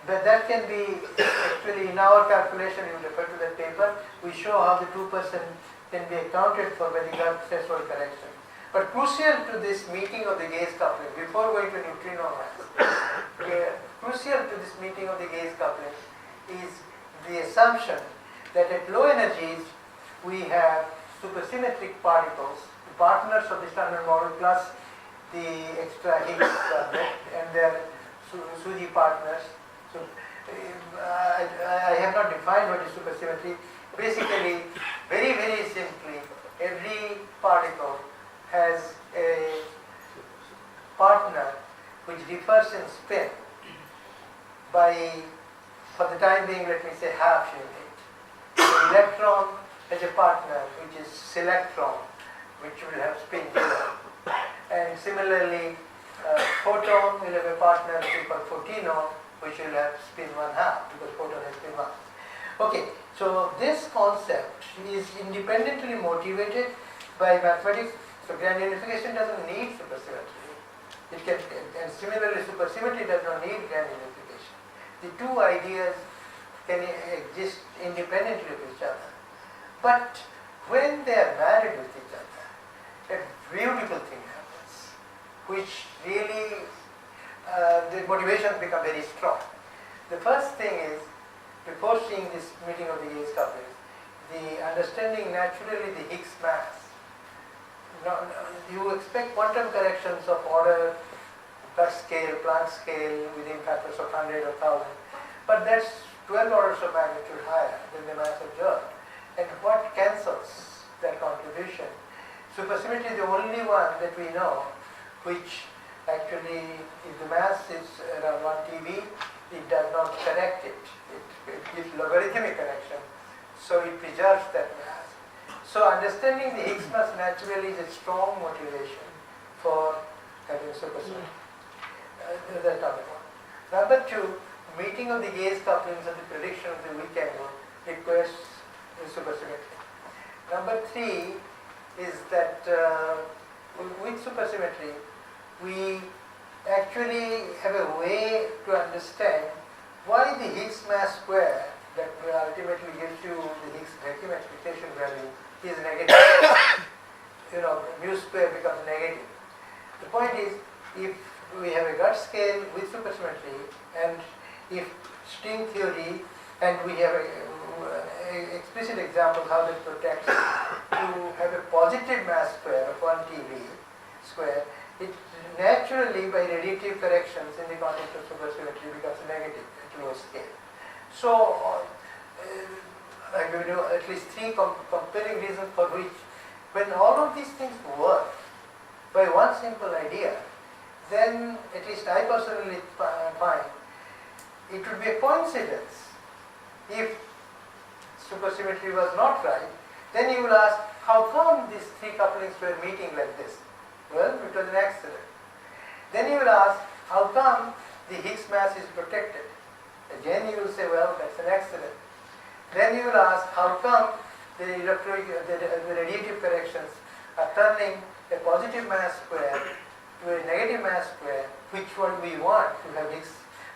but that can be actually in our calculation, you refer to that paper, we show how the 2% can be accounted for by the Gauss threshold correction. But crucial to this meeting of the gaze coupling, before going to neutrino mass, crucial to this meeting of the gaze coupling is the assumption that at low energies we have supersymmetric particles, the partners of the standard model plus the extra Higgs and their SUSY partners. So I have not defined what is supersymmetry. Basically, very, very simply, every particle has a partner which differs in spin by, for the time being, let me say half unit. The electron has a partner which is selectron, which will have spin 0. And similarly, photon will have a partner which is called photinon, which will have spin 1/2 because photon has spin 1. Okay, so this concept is independently motivated by mathematics. So grand unification doesn't need supersymmetry. It can, and similarly supersymmetry does not need grand unification. The two ideas can exist independently of each other. But when they are married with each other, a beautiful thing happens, which really the motivations become very strong. The first thing is, before seeing this meeting of the gaze couplings, the understanding naturally the Higgs mass. Now, you expect quantum corrections of order, Planck scale within factors of 100 or 1000, but that's 12 orders of magnitude higher than the mass observed. And what cancels that contribution? Supersymmetry is the only one that we know which actually, if the mass is around 1 TeV, it does not correct it. It gives logarithmic correction, so it preserves that mass. So understanding the Higgs mass naturally is a strong motivation for having supersymmetry. That's number one. Number two, meeting of the gaze couplings and the prediction of the weak angle requires supersymmetry. Number three is that with supersymmetry, we actually have a way to understand why the Higgs mass square that ultimately gives you the Higgs vacuum expectation value is negative. Mu square becomes negative. The point is, if we have a gut scale with supersymmetry, and if string theory, and we have a explicit example how that protects to have a positive mass square of 1 TeV square, it naturally by radiative corrections in the context of supersymmetry becomes negative at low scale. So I give you at least three compelling reasons for which, when all of these things work by one simple idea, then at least I personally find it would be a coincidence if supersymmetry was not right. Then you will ask, how come these three couplings were meeting like this? Well, it was an accident. Then you will ask, how come the Higgs mass is protected? Again you will say, well, that's an accident. Then you will ask, how come the radiative corrections are turning a positive mass square to a negative mass square, which one we want to have Higgs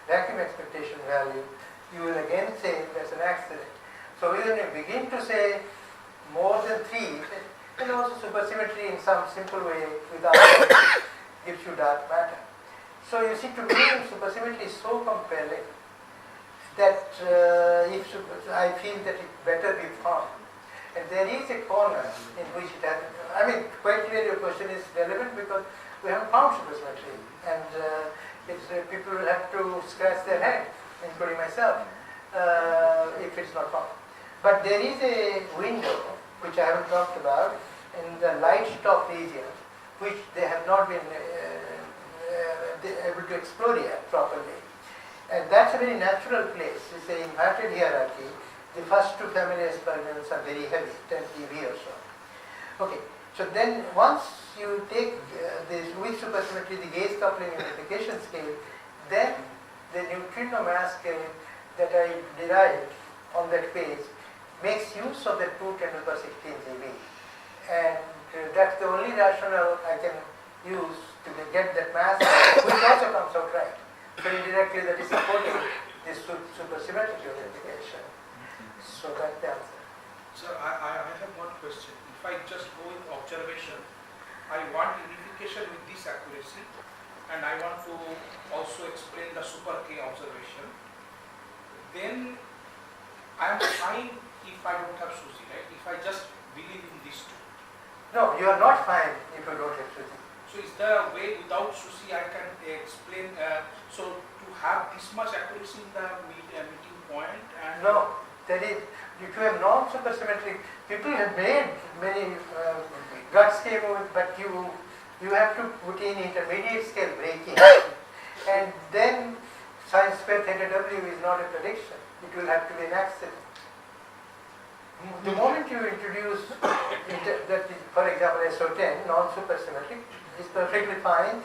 vacuum expectation value? You will again say that's an accident. So when you begin to say more than 3, then also supersymmetry in some simple way without gives you dark matter. So you see, to me supersymmetry is so compelling that I feel that it better be found. And there is a corner in which it has, I mean, quite clearly your question is relevant because we haven't found supersymmetry, and people will have to scratch their head, including myself, if it's not found. But there is a window, which I haven't talked about, in the light stop region, which they have not been able to explore yet properly. And that's a very natural place. It's an inverted hierarchy. The first two family experiments are very heavy, 10 dB or so. Okay, so then once you take this with supersymmetry, the gauge coupling unification scale, then the neutrino mass scale that I derived on that page makes use of the 2 × 10⁻16 dB. And that's the only rationale I can use to get that mass, which also comes out right. So indirectly that is supporting this supersymmetric unification. So that's the answer. Sir, I have one question. If I just go with observation, I want unification with this accuracy, and I want to also explain the super K observation, then I am fine if I don't have SUSY, right? If I just believe in these two. No, you are not fine if you don't have SUSY. So is there a way without SUSY I can explain, so to have this much accuracy in the meeting point? And No, that is, if you have non-supersymmetric, people have made many gut scale movements, but you have to put in intermediate scale breaking. And then sin square theta w is not a prediction. It will have to be an accident. The moment you introduce that is, for example, SO10, non-supersymmetric, is perfectly fine.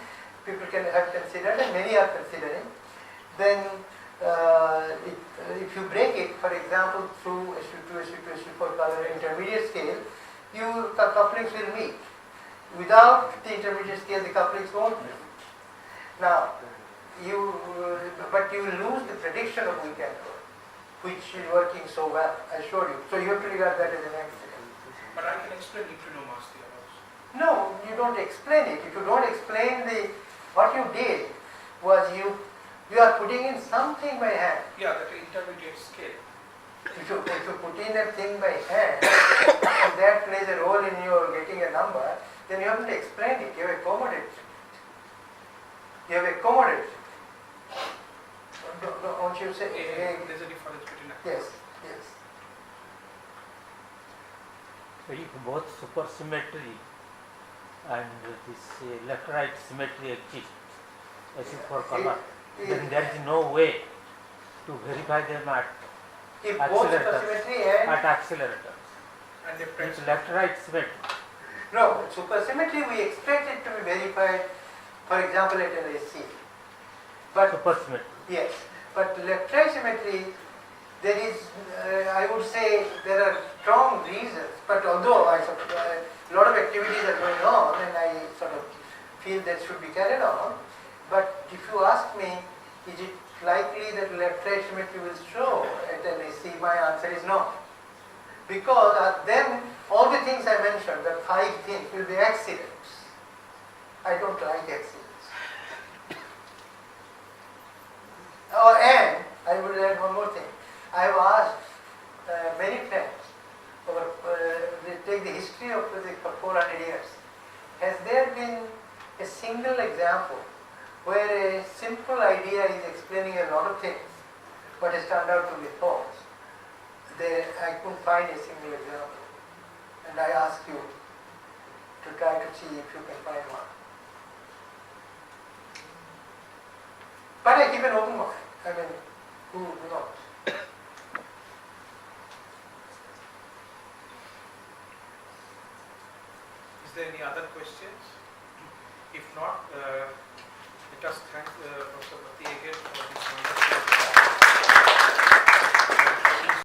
People can have considered, and many are considering. Then, if you break it, for example, through SU2, SU2, SU4 color intermediate scale, your couplings will meet. Without the intermediate scale, the couplings won't meet. Now, but you will lose the prediction of weekend code, which is working so well. I showed you. So you have to regard that as an accident. But I can explain neutrino mass theory also. No, you don't explain it. If you don't explain what you did was you are putting in something by hand. Yeah, that intermediate scale. If you put in a thing by hand and that plays a role in your getting a number, then you have to explain it. You have accommodated it. You have accommodated it. Don't you say? There's a difference between that. Yes, yes. So if both supersymmetry and this electrolyte symmetry exist, as if for color, then there is no way to verify them at If both supersymmetry and accelerators. And the It's electrolyte symmetry. no, supersymmetry we expect it to be verified, for example, at LHC. But Supersymmetry. yes, but electrolyte symmetry, there is, I would say, there are strong reasons. But although a lot of activities are going on, and I sort of feel that should be carried on. But if you ask me, is it likely that electrolyte symmetry will show at LHC? My answer is no. Because then all the things I mentioned, the 5 things, will be accidents. I don't like accidents. And I will add one more thing. I have asked many friends, take the history of for 400 years. Has there been a single example where a simple idea is explaining a lot of things, but has turned out to be false? I couldn't find a single example. And I ask you to try to see if you can find one. But I keep an open mind. I mean, who knows? Is there any other questions? If not, let us thank Professor Pati again for this wonderful